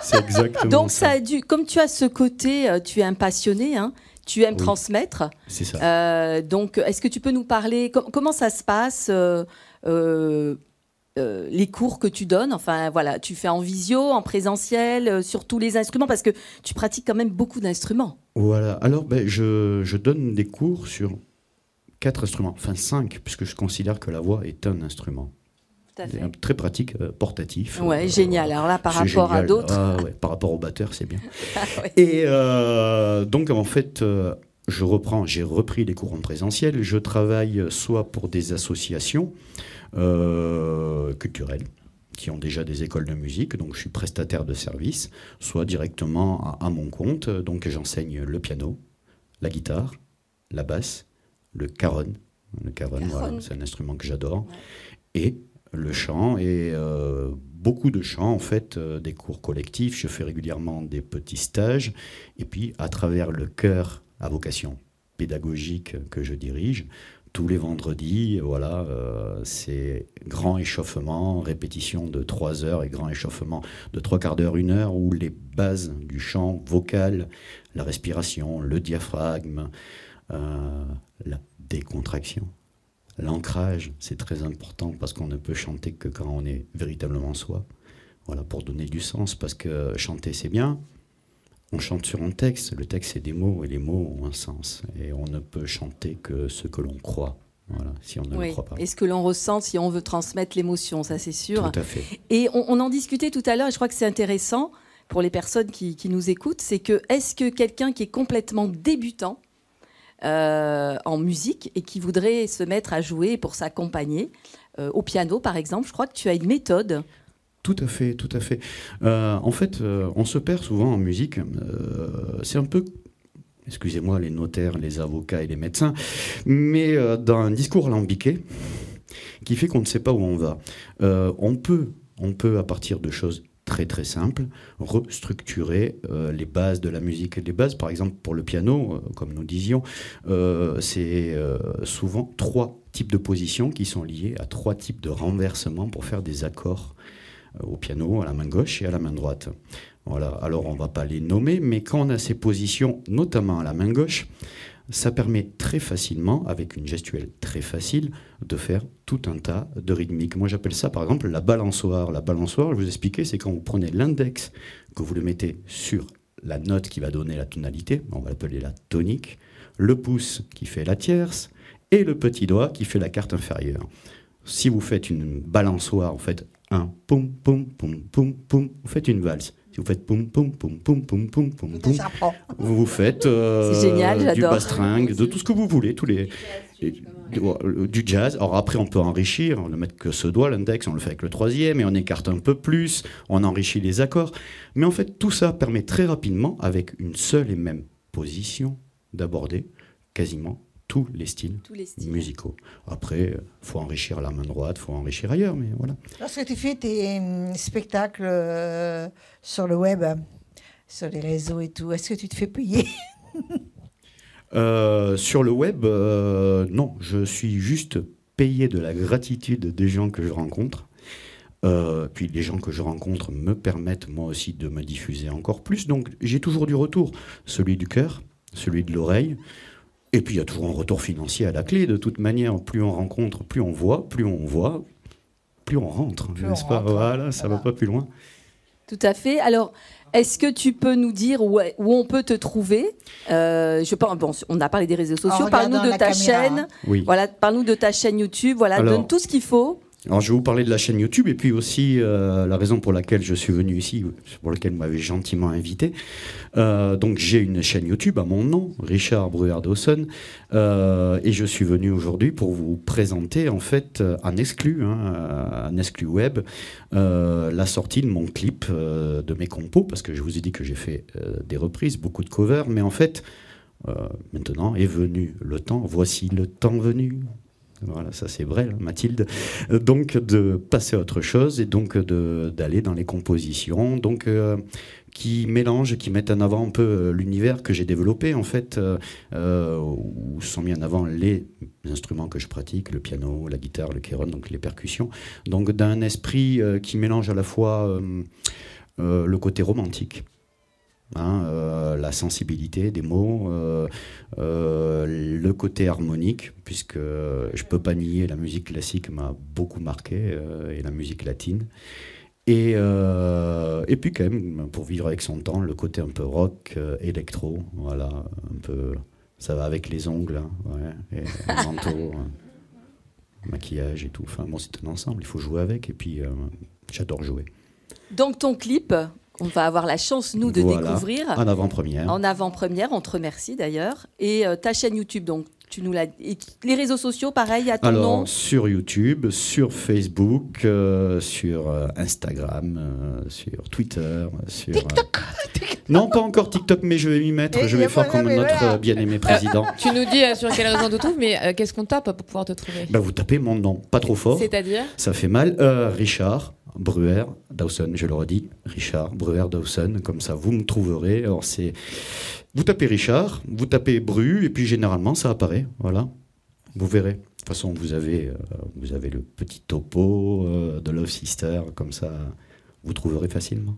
F: C'est exactement
D: donc
F: ça.
D: Ça a dû, comme tu as ce côté, tu es un passionné, hein, tu aimes transmettre.
F: C'est ça.
D: Donc, est-ce que tu peux nous parler, comment ça se passe, les cours que tu donnes? Enfin, voilà, tu fais en visio, en présentiel, sur tous les instruments, parce que tu pratiques quand même beaucoup d'instruments.
F: Voilà. Alors, je donne des cours sur 4 instruments, enfin 5, puisque je considère que la voix est un instrument. Très pratique, portatif.
D: Ouais, génial. Alors là, par rapport à d'autres.
F: Ouais, par rapport au batteur, c'est bien.
D: Ouais.
F: Et donc, en fait, j'ai repris les cours en présentiel. Je travaille soit pour des associations culturelles qui ont déjà des écoles de musique, donc je suis prestataire de service, soit directement à mon compte. Donc, j'enseigne le piano, la guitare, la basse, le caron. Le caron, voilà, c'est un instrument que j'adore. Ouais. Et le chant et beaucoup de chant, en fait, des cours collectifs. Je fais régulièrement des petits stages. Et puis, à travers le chœur à vocation pédagogique que je dirige, tous les vendredis, voilà, c'est grand échauffement, répétition de 3 heures et grand échauffement de 3/4 d'heure, 1 heure, où les bases du chant vocal, la respiration, le diaphragme, la décontraction. L'ancrage, c'est très important parce qu'on ne peut chanter que quand on est véritablement soi. Voilà, pour donner du sens, parce que chanter, c'est bien. On chante sur un texte. Le texte, c'est des mots et les mots ont un sens. Et on ne peut chanter que ce que l'on croit. Voilà, si on ne le croit pas.
D: Et ce que l'on ressent, si on veut transmettre l'émotion, ça c'est sûr.
F: Tout à fait.
D: Et on en discutait tout à l'heure, et je crois que c'est intéressant pour les personnes qui nous écoutent, c'est que est-ce que quelqu'un qui est complètement débutant en musique et qui voudrait se mettre à jouer pour s'accompagner au piano, par exemple, je crois que tu as une méthode.
F: Tout à fait, tout à fait. En fait, on se perd souvent en musique. C'est un peu, excusez-moi, les notaires, les avocats et les médecins, mais dans un discours alambiqué qui fait qu'on ne sait pas où on va. On peut, à partir de choses très très simple, restructurer les bases de la musique. Les bases, par exemple, pour le piano, comme nous disions, c'est souvent 3 types de positions qui sont liées à 3 types de renversements pour faire des accords au piano, à la main gauche et à la main droite. Voilà. Alors, on ne va pas les nommer, mais quand on a ces positions, notamment à la main gauche, ça permet très facilement, avec une gestuelle très facile, de faire tout un tas de rythmiques. Moi, j'appelle ça, par exemple, la balançoire. La balançoire, je vais vous expliquer, c'est quand vous prenez l'index, que vous le mettez sur la note qui va donner la tonalité, on va l'appeler la tonique, le pouce qui fait la tierce, et le petit doigt qui fait la quarte inférieure. Si vous faites une balançoire, en fait, un poum, poum, poum, poum, poum, vous faites une valse. Si vous faites poum, poum, poum, poum, poum, poum, poum, poum, vous faites
D: génial,
F: du bastringue, de tout ce que vous voulez, du jazz. Alors après, on peut enrichir, on ne met que ce doigt, l'index, on le fait avec le 3e, et on écarte un peu plus, on enrichit les accords. Mais en fait, tout ça permet très rapidement, avec une seule et même position, d'aborder quasiment tous les styles musicaux. Après, il faut enrichir la main droite, il faut enrichir ailleurs, mais voilà.
A: Lorsque tu fais tes spectacles sur le web, sur les réseaux et tout, est-ce que tu te fais payer?
F: Sur le web, non. Je suis juste payé de la gratitude des gens que je rencontre. Puis les gens que je rencontre me permettent moi aussi de me diffuser encore plus. Donc j'ai toujours du retour, celui du cœur, celui de l'oreille. Et puis il y a toujours un retour financier à la clé. De toute manière, plus on rencontre, plus on voit, plus plus on rentre,
A: Plus
F: n'est-ce
A: on
F: pas?
A: rentre,
F: Voilà, ça
A: voilà.
F: va pas plus loin.
D: Tout à fait. Alors, est-ce que tu peux nous dire où on peut te trouver? Je pense, bon, on a parlé des réseaux sociaux.
A: En
D: Parle-nous
A: regardant
D: de
A: la
D: ta
A: caméra,
D: chaîne.
A: hein.
F: Oui.
D: Voilà, parle-nous de ta chaîne YouTube. Voilà,
F: Alors-
D: donne tout ce qu'il faut.
F: Alors, je vais vous parler de la chaîne YouTube et puis aussi la raison pour laquelle je suis venu ici, pour laquelle vous m'avez gentiment invité. Donc, j'ai une chaîne YouTube à mon nom, Richard Breuer-Dawson, et je suis venu aujourd'hui pour vous présenter en fait en exclu web, la sortie de mon clip, de mes compos, parce que je vous ai dit que j'ai fait des reprises, beaucoup de covers, mais en fait, maintenant est venu le temps, voici le temps venu. Voilà, ça c'est vrai, Mathilde. Donc de passer à autre chose et donc d'aller dans les compositions, donc qui mélangent, qui mettent en avant un peu l'univers que j'ai développé en fait, où sont mis en avant les instruments que je pratique, le piano, la guitare, le kéron, donc les percussions. Donc d'un esprit qui mélange à la fois le côté romantique. La sensibilité des mots, le côté harmonique, puisque je peux pas nier, la musique classique m'a beaucoup marqué, et la musique latine. Et puis quand même, pour vivre avec son temps, le côté un peu rock, électro, voilà, un peu, ça va avec les ongles, hein, ouais, et le manteau, maquillage et tout. Enfin bon, c'est un ensemble, il faut jouer avec, et puis j'adore jouer.
D: Donc, ton clip, on va avoir la chance, nous, de
F: Voilà,
D: découvrir.
F: en avant-première.
D: En avant-première, on te remercie d'ailleurs. Et ta chaîne YouTube, donc, tu nous l'as. Et les réseaux sociaux, pareil, à ton
F: Alors,
D: nom.
F: sur YouTube, sur Facebook, sur Instagram, sur Twitter, sur...
A: TikTok.
F: Non, pas encore TikTok, mais je vais m'y mettre.
A: Et
F: Je vais faire
A: voilà,
F: comme
A: mais
F: notre
A: voilà.
F: bien-aimé président.
B: Tu nous dis sur quelle raison on te trouve, mais qu'est-ce qu'on tape pour pouvoir te trouver?
F: Bah, vous tapez mon nom, pas trop fort,
B: C'est-à-dire?
F: ça fait mal. Richard Breuer-Dawson, je le redis, Richard Breuer-Dawson, comme ça vous me trouverez. Alors c'est, vous tapez Richard, vous tapez Bru, et puis généralement ça apparaît, voilà, vous verrez. De toute façon, vous avez le petit topo de Love Sister, comme ça vous trouverez facilement.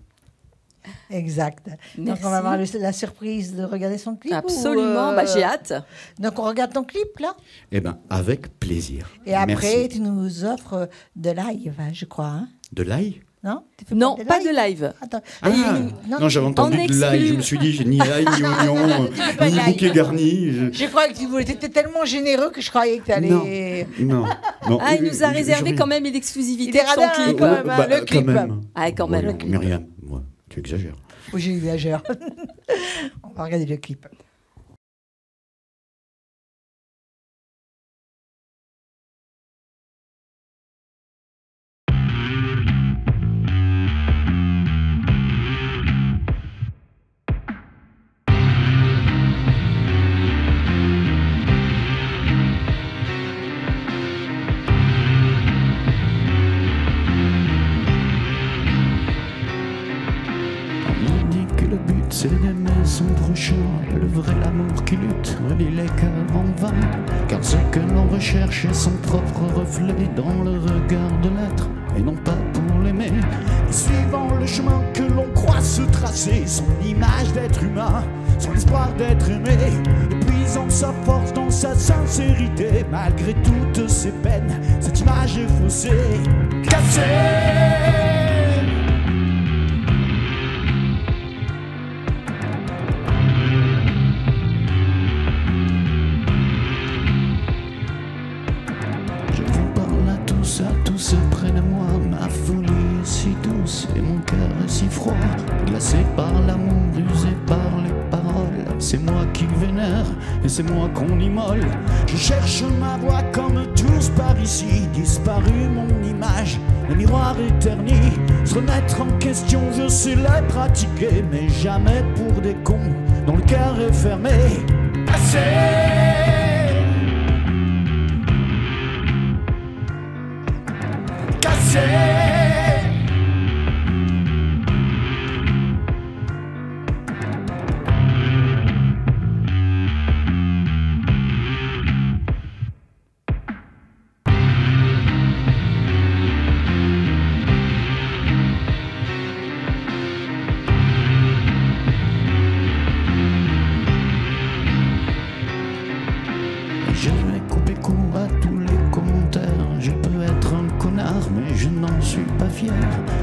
A: Exact. Donc
D: Merci.
A: on va avoir la surprise de regarder son clip.
D: Absolument,
A: ou,
D: bah, j'ai hâte.
A: Donc on regarde ton clip là.
F: Eh bien, avec plaisir.
A: Et après
F: Merci.
A: tu nous offres de live, hein, je crois. Hein.
F: De l'ail?
A: Non tu fais
D: Non, pas de live.
A: Attends.
F: Ah, non, j'avais entendu
D: En
F: de l'ail,
D: exclu.
F: je me suis dit, j'ai ni ail, ni oignon,
A: pas
F: ni
A: d'ail.
F: bouquet garni.
A: Je crois que tu étais tellement généreux que je croyais que tu allais.
F: Non.
D: Ah, il nous a réservé
F: je-
D: quand même une exclusivité
A: Il est
D: de son
A: radin, hein,
D: clip.
A: quand même, hein, le
F: quand
A: clip.
F: même.
D: Ah, quand même.
F: Ouais, Myriam, ouais, tu exagères.
A: Oh, j'exagère. On va regarder le clip.
G: On dit que le but c'est d'aimer son prochain, le vrai l'amour qui lutte relie les cœurs en vain. Car ce que l'on recherche est son propre reflet dans le regard de l'être et non pas pour l'aimer. Et suivant le chemin que l'on croit se tracer, son image d'être humain, son espoir d'être aimé, épuisant sa force dans sa sincérité, malgré toutes ses peines, cette image est faussée, cassée. Je vous parle à tous près de moi. Ma folie est si douce et mon cœur est si froid, glacé par l'amour, usé par les paroles. C'est moi qui vénère et c'est moi qu'on immole. Je cherche ma voix comme tous par ici. Disparu mon image, le miroir est terni. Se remettre en question, je sais la pratiquer, mais jamais pour des cons dont le cœur est fermé. Assez. Je vais couper court à tous les commentaires. Je peux être un connard, mais je n'en suis pas fier.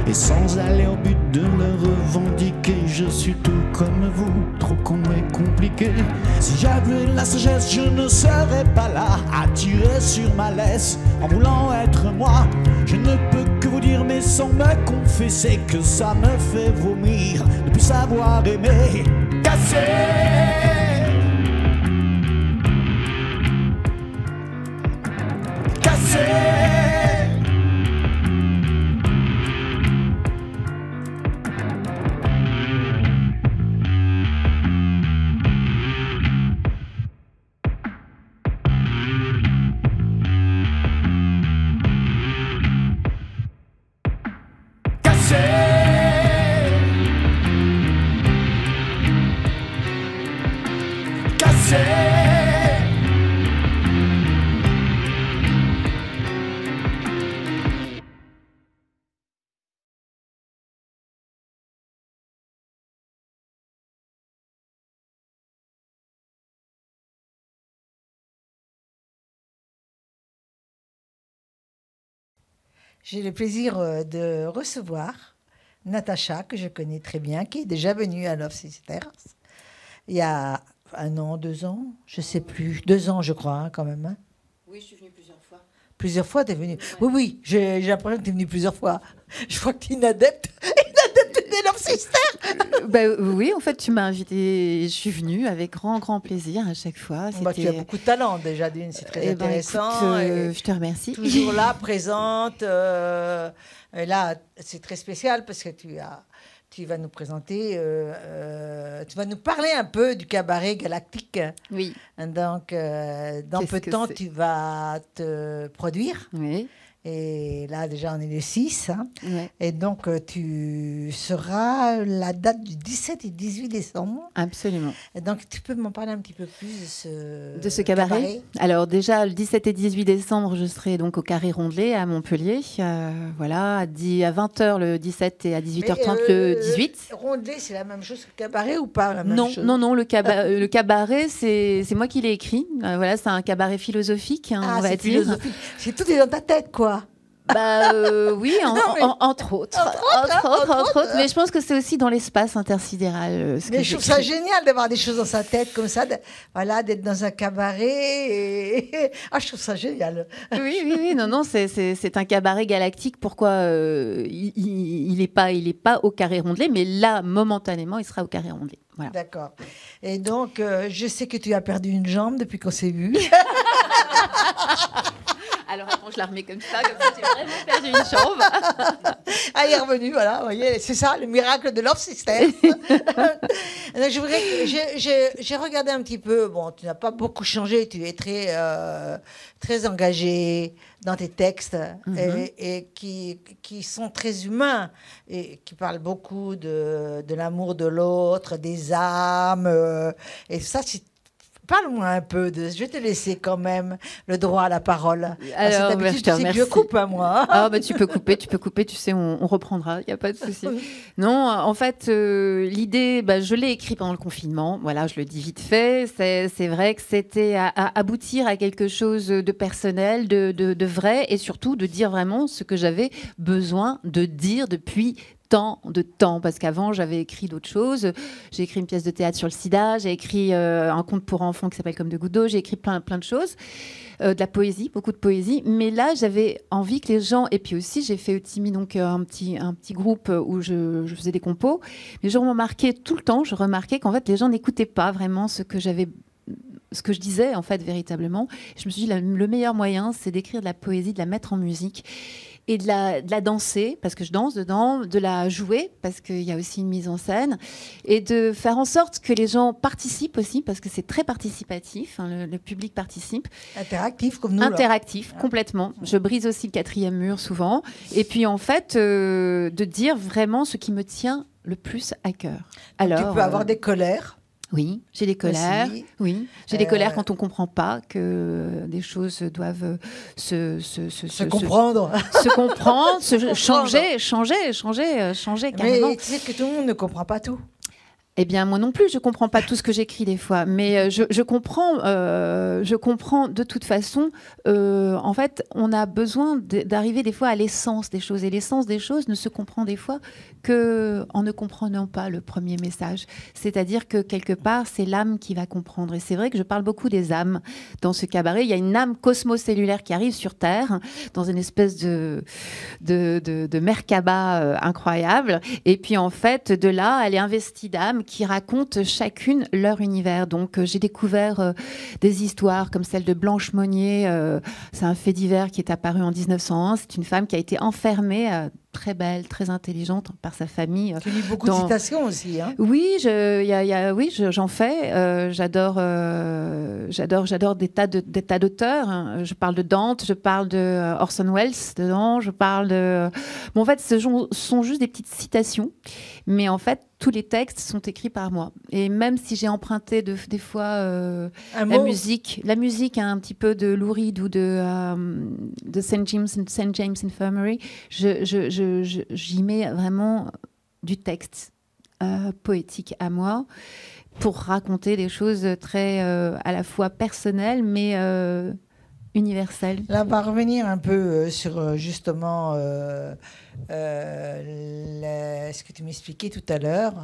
G: Et sans aller au but de le revendiquer, je suis tout comme vous, trop con et compliqué. Si j'avais la sagesse, je ne serais pas là à tirer sur ma laisse en voulant être moi. Je ne peux que vous dire, mais sans me confesser, que ça me fait vomir de plus savoir aimer. Cassé, cassé.
A: J'ai le plaisir de recevoir Natacha, que je connais très bien, qui est déjà venue à Love Sisters il y a 1 an, 2 ans, je ne sais plus, 2 ans je crois, hein, quand même. Hein.
D: Oui, je suis venue plusieurs fois.
A: Plusieurs fois, tu es venue? Ouais. Oui, j'ai l'impression que tu es venue plusieurs fois. Je crois que tu es une adepte des Love Sisters.
H: Oui, en fait, tu m'as invitée, je suis venue avec grand plaisir à chaque fois.
A: Tu as beaucoup de talent déjà, d'une, c'est très intéressant.
H: Écoute, je te remercie.
A: Toujours là, présente. Et là, c'est très spécial parce que tu vas nous présenter, tu vas nous parler un peu du cabaret galactique.
H: Oui.
A: Donc, dans peu de temps, tu vas te produire.
H: Oui.
A: Et là, déjà, on est le 6. Hein.
H: Ouais.
A: Et donc, tu seras la date du 17 et 18 décembre.
H: Absolument.
A: Et donc, tu peux m'en parler un petit peu plus
H: de ce cabaret. Alors, déjà, le 17 et 18 décembre, je serai donc au Carré Rondelet à Montpellier. Voilà, à 20h le 17 et à 18h30 le 18.
A: Rondelet, c'est la même chose que le cabaret ou pas la même chose?
H: Non, le cabaret, c'est moi qui l'ai écrit. Voilà, c'est un cabaret philosophique, on va dire.
A: Philosophique. C'est tout est dans ta tête, quoi.
H: Oui, entre autres. Mais je pense que c'est aussi dans l'espace intersidéral.
A: Mais je trouve ça génial d'avoir des choses dans sa tête comme ça, d'être dans un cabaret. Je trouve ça génial.
H: Oui, non, c'est un cabaret galactique. Pourquoi il est pas au Carré Rondelet, mais là, momentanément, il sera au Carré Rondelet. Voilà.
A: D'accord. Et donc, je sais que tu as perdu une jambe depuis qu'on s'est vu.
H: Alors, attends, je la remets comme ça j'ai vraiment perdu une jambe.
A: Elle est revenue, voilà. Vous voyez, c'est ça, le miracle de Love Sisters. J'ai regardé un petit peu. Bon, tu n'as pas beaucoup changé. Tu es très engagé dans tes textes et qui sont très humains et qui parlent beaucoup de l'amour de l'autre, des âmes. Et ça, c'est... Parle-moi un peu de... Je vais te laisser quand même le droit à la parole.
H: Alors, je te remercie.
A: Je coupe à moi.
H: Tu peux couper, tu sais, on reprendra, il n'y a pas de souci. Non, en fait, l'idée, je l'ai écrit pendant le confinement, voilà, je le dis vite fait. C'est vrai que c'était à aboutir à quelque chose de personnel, de vrai, et surtout de dire vraiment ce que j'avais besoin de dire depuis de temps, parce qu'avant j'avais écrit d'autres choses. J'ai écrit une pièce de théâtre sur le sida, j'ai écrit un conte pour enfants qui s'appelle Comme de gouttes d'eau, j'ai écrit plein de choses, de la poésie, beaucoup de poésie, mais là j'avais envie que les gens, et puis aussi j'ai fait Timmy, donc un petit groupe où je faisais des compos, les gens m'ont marqué tout le temps, je remarquais qu'en fait les gens n'écoutaient pas vraiment ce que je disais en fait véritablement. Je me suis dit le meilleur moyen c'est d'écrire de la poésie, de la mettre en musique et de la danser, parce que je danse dedans, de la jouer, parce qu'il y a aussi une mise en scène, et de faire en sorte que les gens participent aussi, parce que c'est très participatif, hein, le public participe.
A: Interactif, comme nous.
H: Interactif, complètement. Je brise aussi le 4e mur souvent. Et puis, en fait, de dire vraiment ce qui me tient le plus à cœur. Alors,
A: tu peux avoir des colères.
H: Oui, j'ai des colères.
A: Aussi.
H: Oui, j'ai des colères quand on comprend pas que des choses doivent se
A: comprendre,
H: changer carrément.
A: Mais tu sais que tout le monde ne comprend pas tout.
H: Eh bien, moi non plus, je comprends pas tout ce que j'écris des fois, mais je comprends de toute façon. En fait, on a besoin d'arriver des fois à l'essence des choses, et l'essence des choses ne se comprend des fois que en ne comprenant pas le premier message. C'est-à-dire que quelque part, c'est l'âme qui va comprendre. Et c'est vrai que je parle beaucoup des âmes dans ce cabaret. Il y a une âme cosmocellulaire qui arrive sur Terre dans une espèce de Merkaba incroyable. Et puis en fait, de là, elle est investie d'âmes qui racontent chacune leur univers. Donc j'ai découvert des histoires comme celle de Blanche Monnier. C'est un fait divers qui est apparu en 1901. C'est une femme qui a été enfermée, très belle, très intelligente par sa famille.
A: Tu lis beaucoup de citations aussi, hein?
H: Oui, j'en fais. J'adore des tas d'auteurs. Hein. Je parle de Dante, je parle de Orson Welles dedans, je parle de... Bon, en fait, ce sont juste des petites citations, mais en fait, tous les textes sont écrits par moi. Et même si j'ai emprunté des fois la musique un petit peu de Lou Reed ou de St. James Infirmary, j'y mets vraiment du texte poétique à moi pour raconter des choses très à la fois personnelles mais universelles.
A: Là, on va revenir un peu sur justement ce que tu m'expliquais tout à l'heure.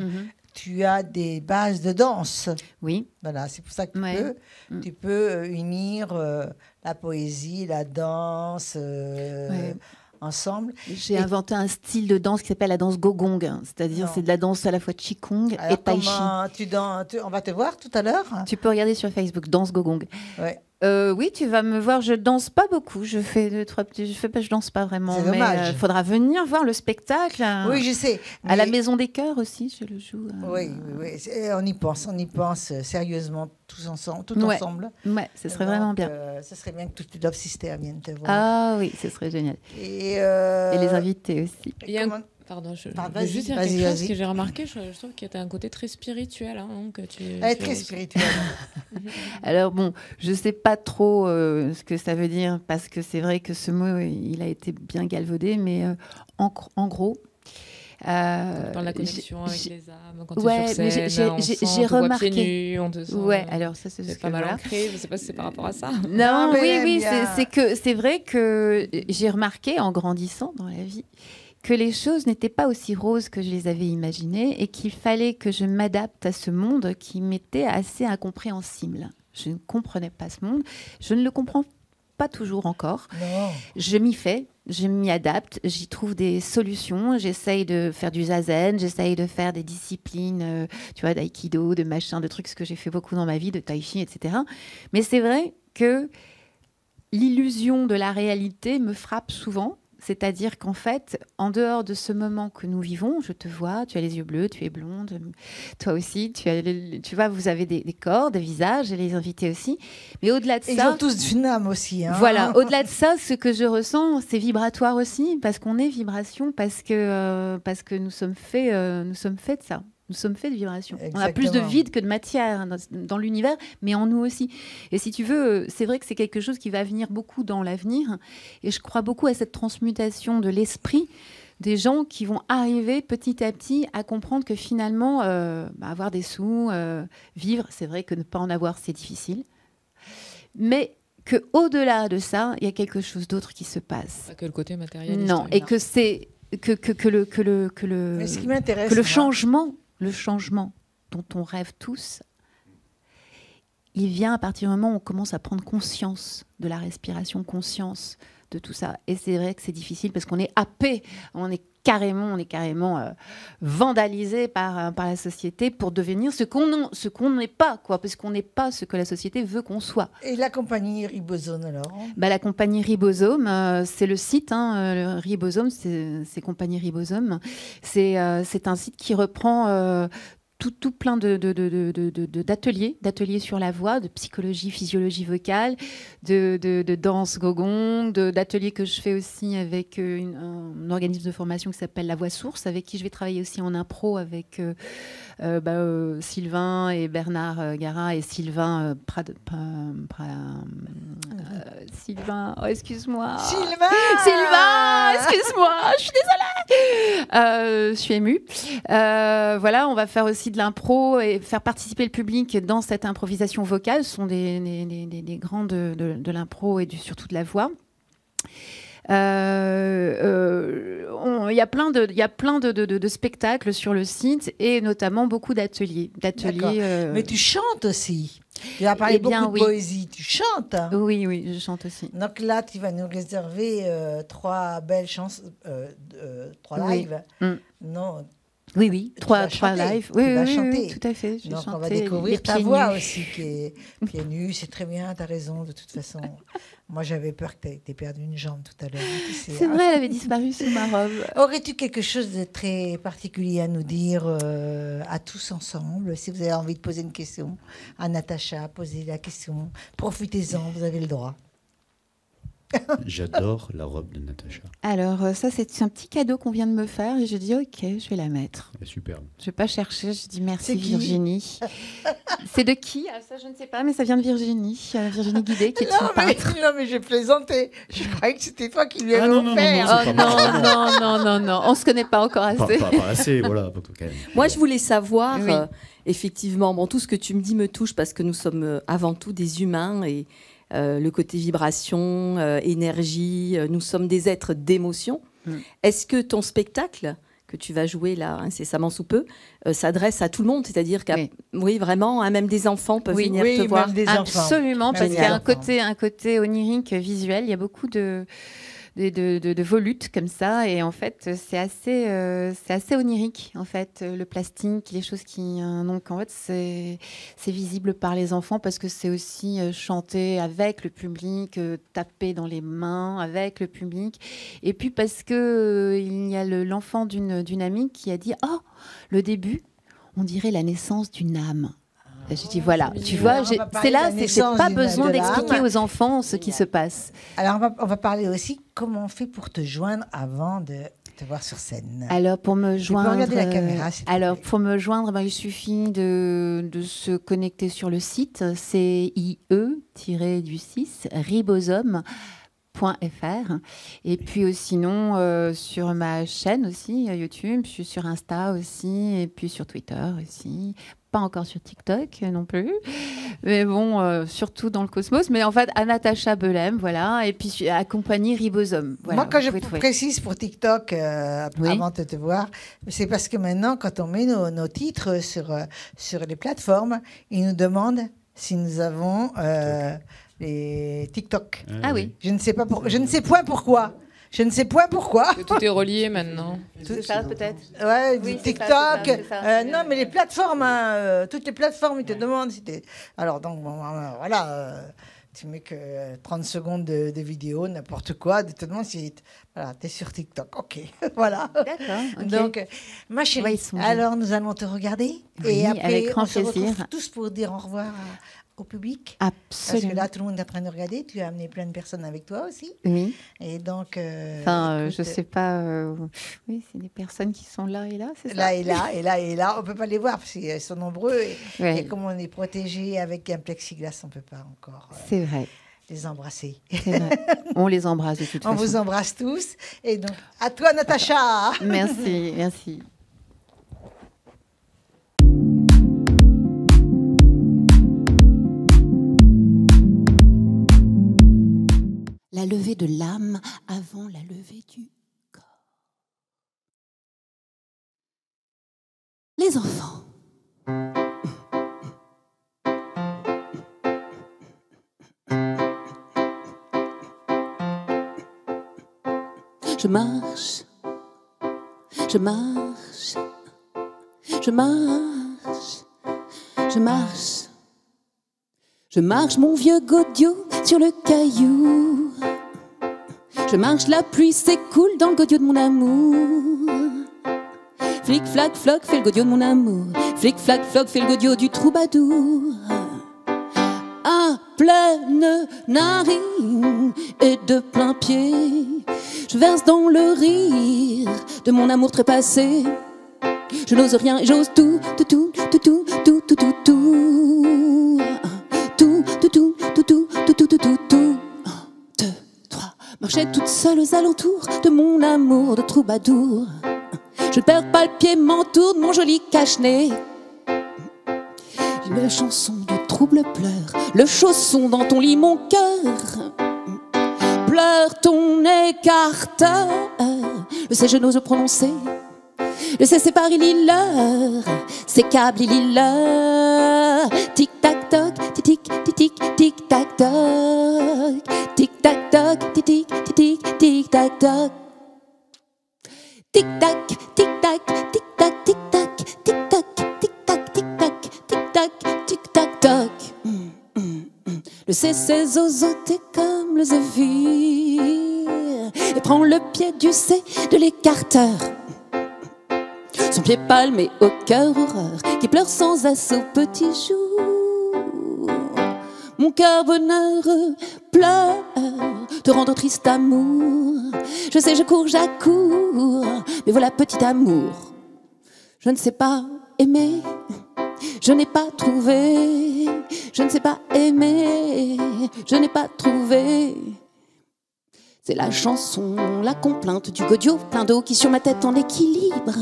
A: Tu as des bases de danse.
H: Oui.
A: Voilà, c'est pour ça que tu peux unir la poésie, la danse ensemble.
H: J'ai inventé un style de danse qui s'appelle la danse gogong, c'est-à-dire c'est de la danse à la fois qigong et tai chi.
A: On va te voir tout à l'heure.
H: Tu peux regarder sur Facebook, danse gogong.
A: Ouais.
H: Oui, tu vas me voir. Je danse pas beaucoup. Je fais je danse pas vraiment.
A: C'est dommage.
H: Mais faudra venir voir le spectacle.
A: Oui, je sais.
H: À la Maison des Chœurs aussi, je le joue.
A: Oui. On y pense sérieusement ensemble.
H: Ouais, ce serait vraiment bien.
A: Ce serait bien que toutes les Love Sisters viennent te voir.
H: Ah oui, ce serait génial. Et les invités aussi.
B: Pardon, je
A: vas-y,
B: veux juste dire quelque chose que j'ai remarqué. Je trouve qu'il y a un côté très spirituel. Hein, donc
A: très spirituel.
H: Alors bon, je sais pas trop ce que ça veut dire parce que c'est vrai que ce mot, il a été bien galvaudé, mais en gros...
B: dans la connexion avec les âmes, quand tu es sur scène,
H: j'ai remarqué.
B: Pieds nus, on te sent,
H: alors ça c'est
B: pas mal ancré. Je sais pas si c'est par rapport à ça.
H: Non, oui, c'est vrai que j'ai remarqué en grandissant dans la vie que les choses n'étaient pas aussi roses que je les avais imaginées et qu'il fallait que je m'adapte à ce monde qui m'était assez incompréhensible. Je ne comprenais pas ce monde. Je ne le comprends pas toujours encore.
A: Non.
H: Je m'y fais, je m'y adapte, j'y trouve des solutions. J'essaye de faire du zazen, j'essaye de faire des disciplines, tu vois, d'aïkido, de machin, de trucs, ce que j'ai fait beaucoup dans ma vie, de tai chi, etc. Mais c'est vrai que l'illusion de la réalité me frappe souvent. C'est-à-dire qu'en fait, en dehors de ce moment que nous vivons, je te vois, tu as les yeux bleus, tu es blonde, toi aussi, tu vois, vous avez des corps, des visages, et les invités aussi. Mais au-delà de ça...
A: Ils ont tous une âme aussi. Hein.
H: Voilà, au-delà de ça, ce que je ressens, c'est vibratoire aussi, parce qu'on est vibration, parce que nous sommes faits de ça. Nous sommes faits de vibrations.
A: Exactement.
H: On a plus de vide que de matière dans l'univers, mais en nous aussi. Et si tu veux, c'est vrai que c'est quelque chose qui va venir beaucoup dans l'avenir. Et je crois beaucoup à cette transmutation de l'esprit des gens qui vont arriver petit à petit à comprendre que finalement, avoir des sous, vivre, c'est vrai que ne pas en avoir, c'est difficile. Mais qu'au-delà de ça, il y a quelque chose d'autre qui se passe.
B: Pas que le côté matériel.
H: Non, et que c'est... Que le changement dont on rêve tous, il vient à partir du moment où on commence à prendre conscience de la respiration, conscience de tout ça. Et c'est vrai que c'est difficile parce qu'on est happé, on est carrément vandalisé par la société pour devenir ce qu'on n'est pas, quoi, parce qu'on n'est pas ce que la société veut qu'on soit.
A: Et la compagnie Ribosome, alors?
H: La compagnie Ribosome, c'est le site, le Ribosome, c'est compagnie Ribosome. C'est un site qui reprend... tout plein d'ateliers sur la voix, de psychologie, physiologie vocale, de danse gogong, d'ateliers que je fais aussi avec un organisme de formation qui s'appelle La Voix Source, avec qui je vais travailler aussi en impro avec Sylvain et Bernard Garin et Sylvain Sylvain, oh, excuse-moi.
A: Sylvain,
H: excuse-moi. excuse-moi, je suis désolée. Je suis émue. Voilà, on va faire aussi de l'impro et faire participer le public dans cette improvisation vocale. Ce sont des grands de l'impro et surtout de la voix. Il y a plein de spectacles sur le site et notamment beaucoup d'ateliers.
A: Mais tu chantes aussi. Tu as parlé beaucoup de poésie. Tu chantes.
H: Oui, je chante aussi.
A: Donc là, tu vas nous réserver 3 belles chansons, 3 lives. Non.
H: Oui, 3 lives.
A: Tu vas chanter.
H: Tout à fait.
A: Donc on va découvrir ta voix aussi, qui est pieds nus. C'est très bien, tu as raison, de toute façon. Moi, j'avais peur que tu aies perdu une jambe tout à l'heure.
H: C'est vrai, elle avait disparu sous ma robe.
A: Aurais-tu quelque chose de très particulier à nous dire à tous ensemble? Si vous avez envie de poser une question à Natacha, posez la question. Profitez-en, vous avez le droit.
F: J'adore la robe de Natacha.
H: Alors, ça, c'est un petit cadeau qu'on vient de me faire. Et je dis, OK, je vais la mettre.
F: Superbe.
H: Je ne vais pas chercher. Je dis merci, Virginie. C'est de qui? Ça, je ne sais pas, mais ça vient de Virginie. Virginie Guidé, qui est une peintre.
A: Non, mais j'ai plaisanté. Je croyais que c'était toi qui lui avais offert.
H: Non. On ne se connaît pas encore assez.
F: Pas assez, voilà. Quand même.
D: Moi, je voulais savoir, effectivement, tout ce que tu me dis me touche parce que nous sommes avant tout des humains et le côté vibration, énergie, nous sommes des êtres d'émotion. Est-ce que ton spectacle que tu vas jouer là incessamment sous peu s'adresse à tout le monde, c'est-à-dire oui, vraiment, même des enfants peuvent venir te voir.
A: Même des enfants.
H: Absolument, parce qu'il y a un côté onirique visuel. Il y a beaucoup de volutes comme ça, et en fait c'est assez onirique en fait, le plastique, les choses qui donc en fait c'est visible par les enfants parce que c'est aussi chanté avec le public, taper dans les mains avec le public, et puis parce que il y a l'enfant d'une amie qui a dit le début on dirait la naissance d'une âme. J'ai dit voilà, tu vois, c'est pas besoin d'expliquer aux enfants ce qui se passe.
A: Alors on va parler aussi comment on fait pour te joindre avant de te voir sur scène.
H: Alors pour me joindre,
A: regarder la caméra.
H: Pour me joindre, il suffit de se connecter sur le site, c'est IE-du6 ribosome.fr, et puis sinon sur ma chaîne aussi YouTube, je suis sur Insta aussi, et puis sur Twitter aussi. Pas encore sur TikTok non plus, mais bon, surtout dans le cosmos. Mais en fait, à Natacha Belem, voilà, et puis accompagner Ribosome. Voilà,
A: moi, quand je précise pour TikTok, avant de te voir, c'est parce que maintenant, quand on met nos titres sur les plateformes, ils nous demandent si nous avons les TikTok.
H: Ah oui.
A: Je ne sais point pourquoi. Je ne sais point pourquoi.
B: Tout est relié maintenant.
H: C'est ça, peut-être.
A: Ouais,
H: oui,
A: TikTok.
H: C'est ça.
A: Non, mais les plateformes, toutes les plateformes, ils te demandent si t'es. Alors, donc, voilà. Tu mets que 30 secondes de vidéo, n'importe quoi. Tu te demandes si t'es sur TikTok. OK. Voilà.
H: D'accord. Okay.
A: Donc, ma chérie, alors nous allons te regarder.
H: Oui,
A: et après,
H: avec grand
A: on se
H: plaisir.
A: retrouve tous pour dire au revoir au public.
H: Absolument.
A: Parce que là, tout le monde est en train de regarder. Tu as amené plein de personnes avec toi aussi.
H: Oui.
A: Et donc...
H: je sais pas... Oui, c'est des personnes qui sont là et là, c'est ça?
A: Là et là. On ne peut pas les voir parce qu'ils sont nombreux. Et comme on est protégé avec un plexiglas, on ne peut pas encore...
H: c'est vrai.
A: Les embrasser.
H: C'est vrai. On les embrasse de toute façon.
A: On vous embrasse tous. Et donc, à toi, Natacha.
H: Merci, merci.
I: La levée de l'âme avant la levée du corps. Les enfants. Je marche, je marche, je marche, je marche. Je marche mon vieux godiot sur le caillou. Je marche, la pluie s'écoule dans le godiot de mon amour. Flic, flac, floc, fait le godiot de mon amour. Flic, flac, floc, fait le godiot du troubadour. À pleine narine et de plein pied, je verse dans le rire de mon amour trépassé. Je n'ose rien et j'ose tout, tout, tout, tout, tout, tout, tout, tout, tout, tout, tout, tout, tout, tout, tout, tout, tout, tout. 1, 2, 3, marche marchais toute seule aux alentours de mon amour de troubadour. Je ne perds pas le pied, m'entoure mon joli cache-nez. La chanson du trouble pleure, le chausson dans ton lit, mon cœur. Pleure ton écarteur. Le sais, je n'ose prononcer. Le sais, c'est par il-il-leur. C'est câble, il-il-leur. Tic-tac-toc, tic-tic, tic-tic, tic-tac-toc. Tic-tac-toc, tic-tic, tic-tic, tic-tac-toc. Tic-tac, tic-tac, tic-tac, tic-tac, tic-tac, tic-tac, tic-tac, tic-tac, tic-tac-toc. Le C zozoté comme le zéphyr et prend le pied du C de l'écarteur. Son pied pâle mais au cœur horreur qui pleure sans cesse au petit jour. Mon cœur bonheur pleure te rendre triste amour. Je sais, je cours, j'accours, mais voilà petit amour. Je ne sais pas aimer, je n'ai pas trouvé. Je ne sais pas aimer, je n'ai pas trouvé. C'est la chanson, la complainte du godillot plein d'eau qui sur ma tête en équilibre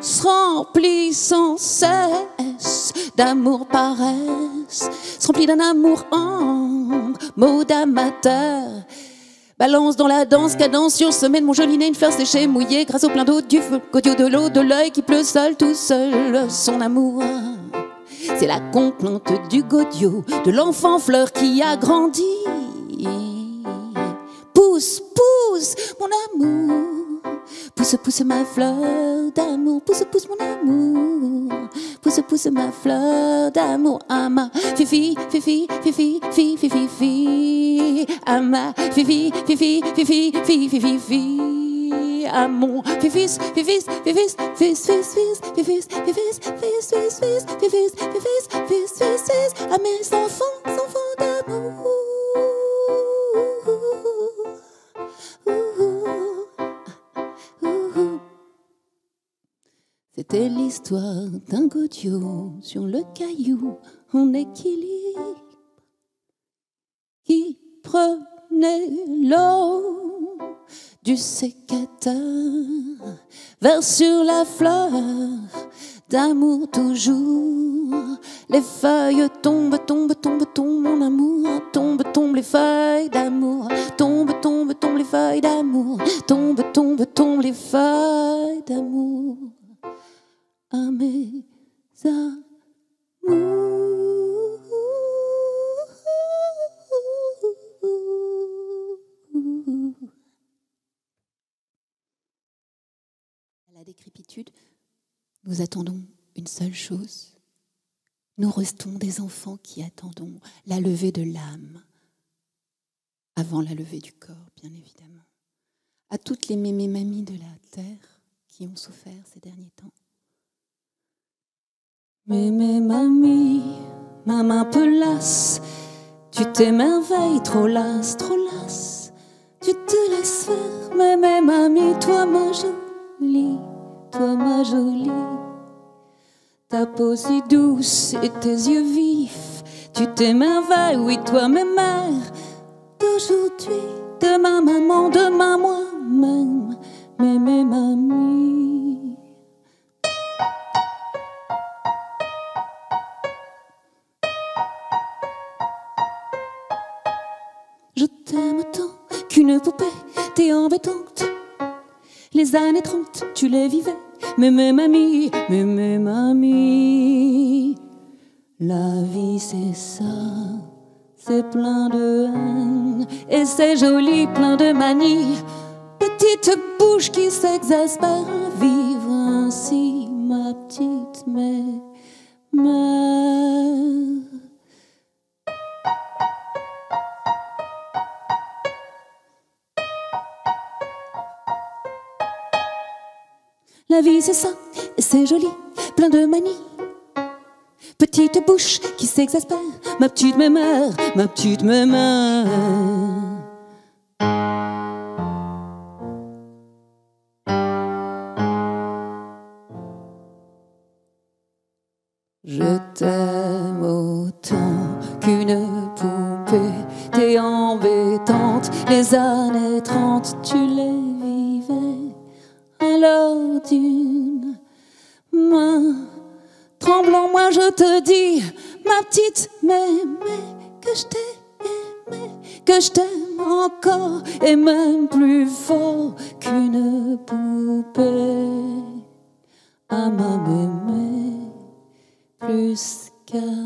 I: se remplit sans cesse d'amour paresse, se remplit d'un amour en mode amateur. Balance dans la danse, cadence sur le sommet de mon joli nez, une fleur séchée, mouillée grâce au plein d'eau du feu, godillot de l'eau, de l'œil qui pleut seul, tout seul, son amour. C'est la complainte du godillot, de l'enfant fleur qui a grandi. Pousse, pousse, mon amour. Pousse, pousse ma fleur d'amour. Pousse, pousse mon amour. Pousse, pousse ma fleur d'amour. À ma fifi, fifi, fifi, fifi, fifi, fifi. À ma fifi, fifi, fifi, fifi, fifi, fifi. À mon fifis, fifis, fifis, fils, fils, fils, fifis, fifis, fils, fils, fils, fifis, fifis, fils, fils, fils. À mes enfants, enfants d'amour. C'était l'histoire d'un godillot sur le caillou en équilibre qui prenait l'eau du sécateur vers sur la fleur d'amour toujours. Les feuilles tombent, tombent, tombent, tombent, mon amour. Tombent, tombent les feuilles d'amour. Tombent, tombent, tombent les feuilles d'amour. Tombent, tombent, tombent les feuilles d'amour. À mes amours. À la décrépitude, nous attendons une seule chose. Nous restons des enfants qui attendons la levée de l'âme avant la levée du corps, bien évidemment. À toutes les mémés mamies de la terre qui ont souffert ces derniers temps. Mémé mamie, maman peu lasse, tu t'émerveilles, trop lasse, trop lasse. Tu te laisses faire, mémé mamie, toi ma jolie, toi ma jolie. Ta peau si douce et tes yeux vifs, tu t'émerveilles, oui toi ma mère. D'aujourd'hui, demain maman, demain moi-même, mémé mamie. Je t'aime autant qu'une poupée, t'es embêtante. Les années 30, tu les vivais, mémé mamie, mémé mamie. La vie c'est ça, c'est plein de haine, et c'est joli, plein de manie. Petite bouche qui s'exaspère, vivre ainsi, ma petite mère. La vie c'est ça, et c'est joli, plein de manie. Petite bouche qui s'exaspère, ma petite mémère, ma petite mémère. Je t'aime autant qu'une poupée, t'es embêtante, les d'une main. Tremblant, moi je te dis, ma petite mémé, que je t'ai aimé, que je t'aime encore, et même plus fort qu'une poupée. À ma mémé, plus qu'adorée.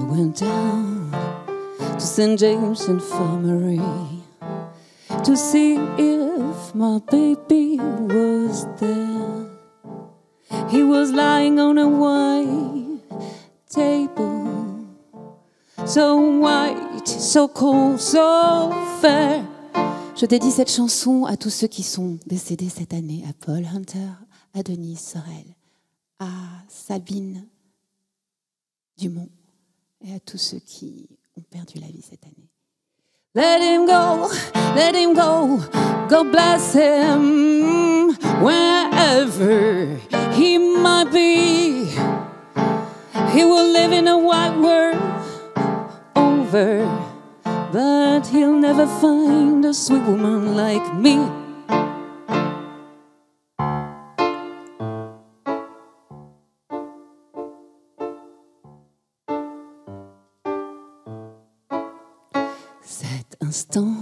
I: Went down to St. James Infirmary to see if my baby was there. He was lying on a white table, so white, so cold, so fair. Je dédie cette chanson à tous ceux qui sont décédés cette année, à Paul Hunter, à Denise Sorel, à Sabine Dumont et à tous ceux qui ont perdu la vie cette année. Let him go, God bless him, wherever he might be. He will live in a white world over, but he'll never find a sweet woman like me. Cet instant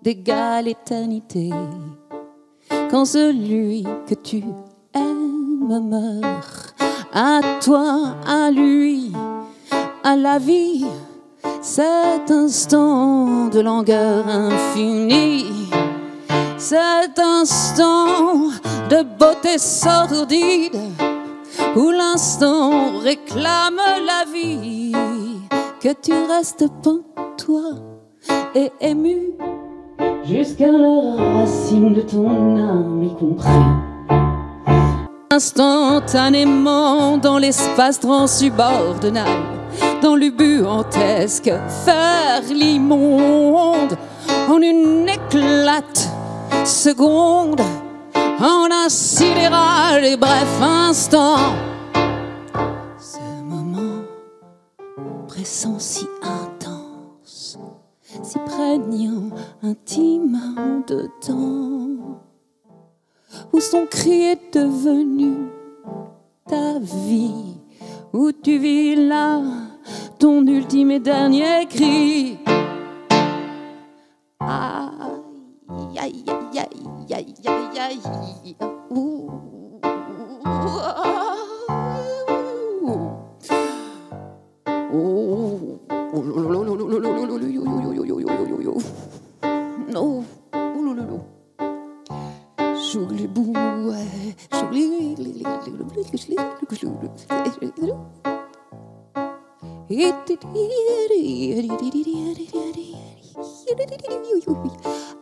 I: d'égale éternité, quand celui que tu aimes meurt, à toi, à lui, à la vie, cet instant de langueur infinie, cet instant de beauté sordide, où l'instant réclame la vie, que tu restes pantois et ému jusqu'à la racine de ton âme, y compris instantanément dans l'espace transsubordinal, dans l'ubuantesque faire l'immonde, en une éclate seconde, en un sidéral et bref instant. Ce moment pressant si intense, si prégnant, intime dedans, où son cri est devenu ta vie, où tu vis là ton ultime et dernier cri. Aïe, aïe, aïe, aïe, aïe, aïe, aïe. Ouh. Non.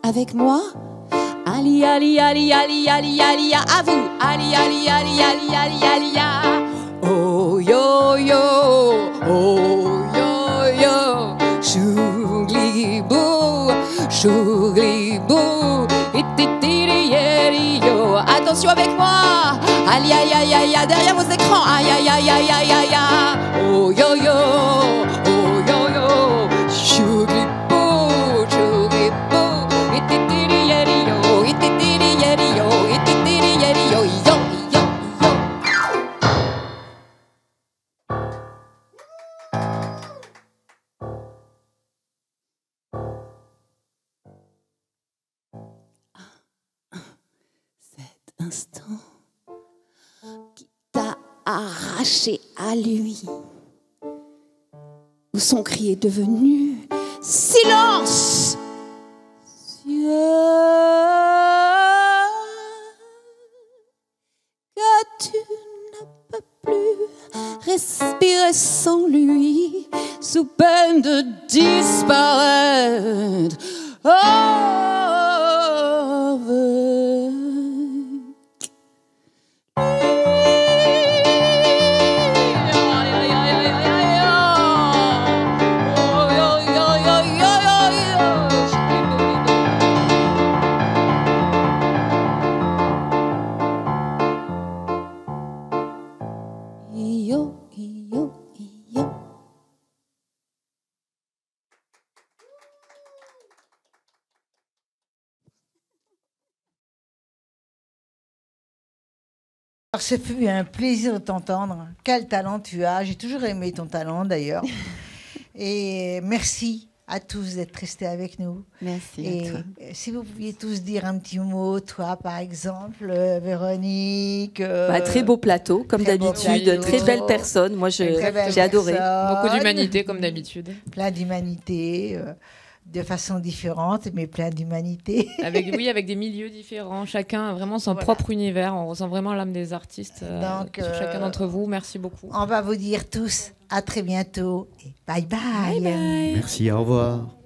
I: Avec moi, Ali, Ali, Ali, Ali, Ali, Ali, à vous, Ali, Ali, Ali, Ali, Ali, Ali, oh yo yo, oh yo yo, chouglibou, chouglibou, yo. Attention avec moi, aïe aïe aïe aïe aïe, derrière vos écrans, aïe aïe aïe aïe aïe aïe aïe, oh yo yo, oh yo yo, chouglibou, chouglibou, yo, yo, yo, yo. instant qui t'a arraché à lui, où son cri est devenu silence. Que tu ne peux plus respirer sans lui, sous peine de disparaître.
A: Alors, ce fut un plaisir de t'entendre. Quel talent tu as. J'ai toujours aimé ton talent, d'ailleurs. Et merci à tous d'être restés avec nous.
H: Merci
A: Et
H: à toi.
A: si vous pouviez tous dire un petit mot, toi, par exemple, Véronique.
D: Très beau plateau, comme
A: très beau
D: d'habitude.
A: plateau.
D: Très belle personne. Moi,
A: Très belle
D: j'ai adoré.
A: personne.
B: Beaucoup d'humanité, comme d'habitude.
A: Plein d'humanité. De façon différente, mais plein d'humanité.
B: Avec des milieux différents, chacun a vraiment son propre univers. On ressent vraiment l'âme des artistes.
A: Donc,
B: sur chacun d'entre vous, merci beaucoup.
A: On va vous dire tous à très bientôt et bye bye.
B: Bye bye.
F: Merci, au revoir.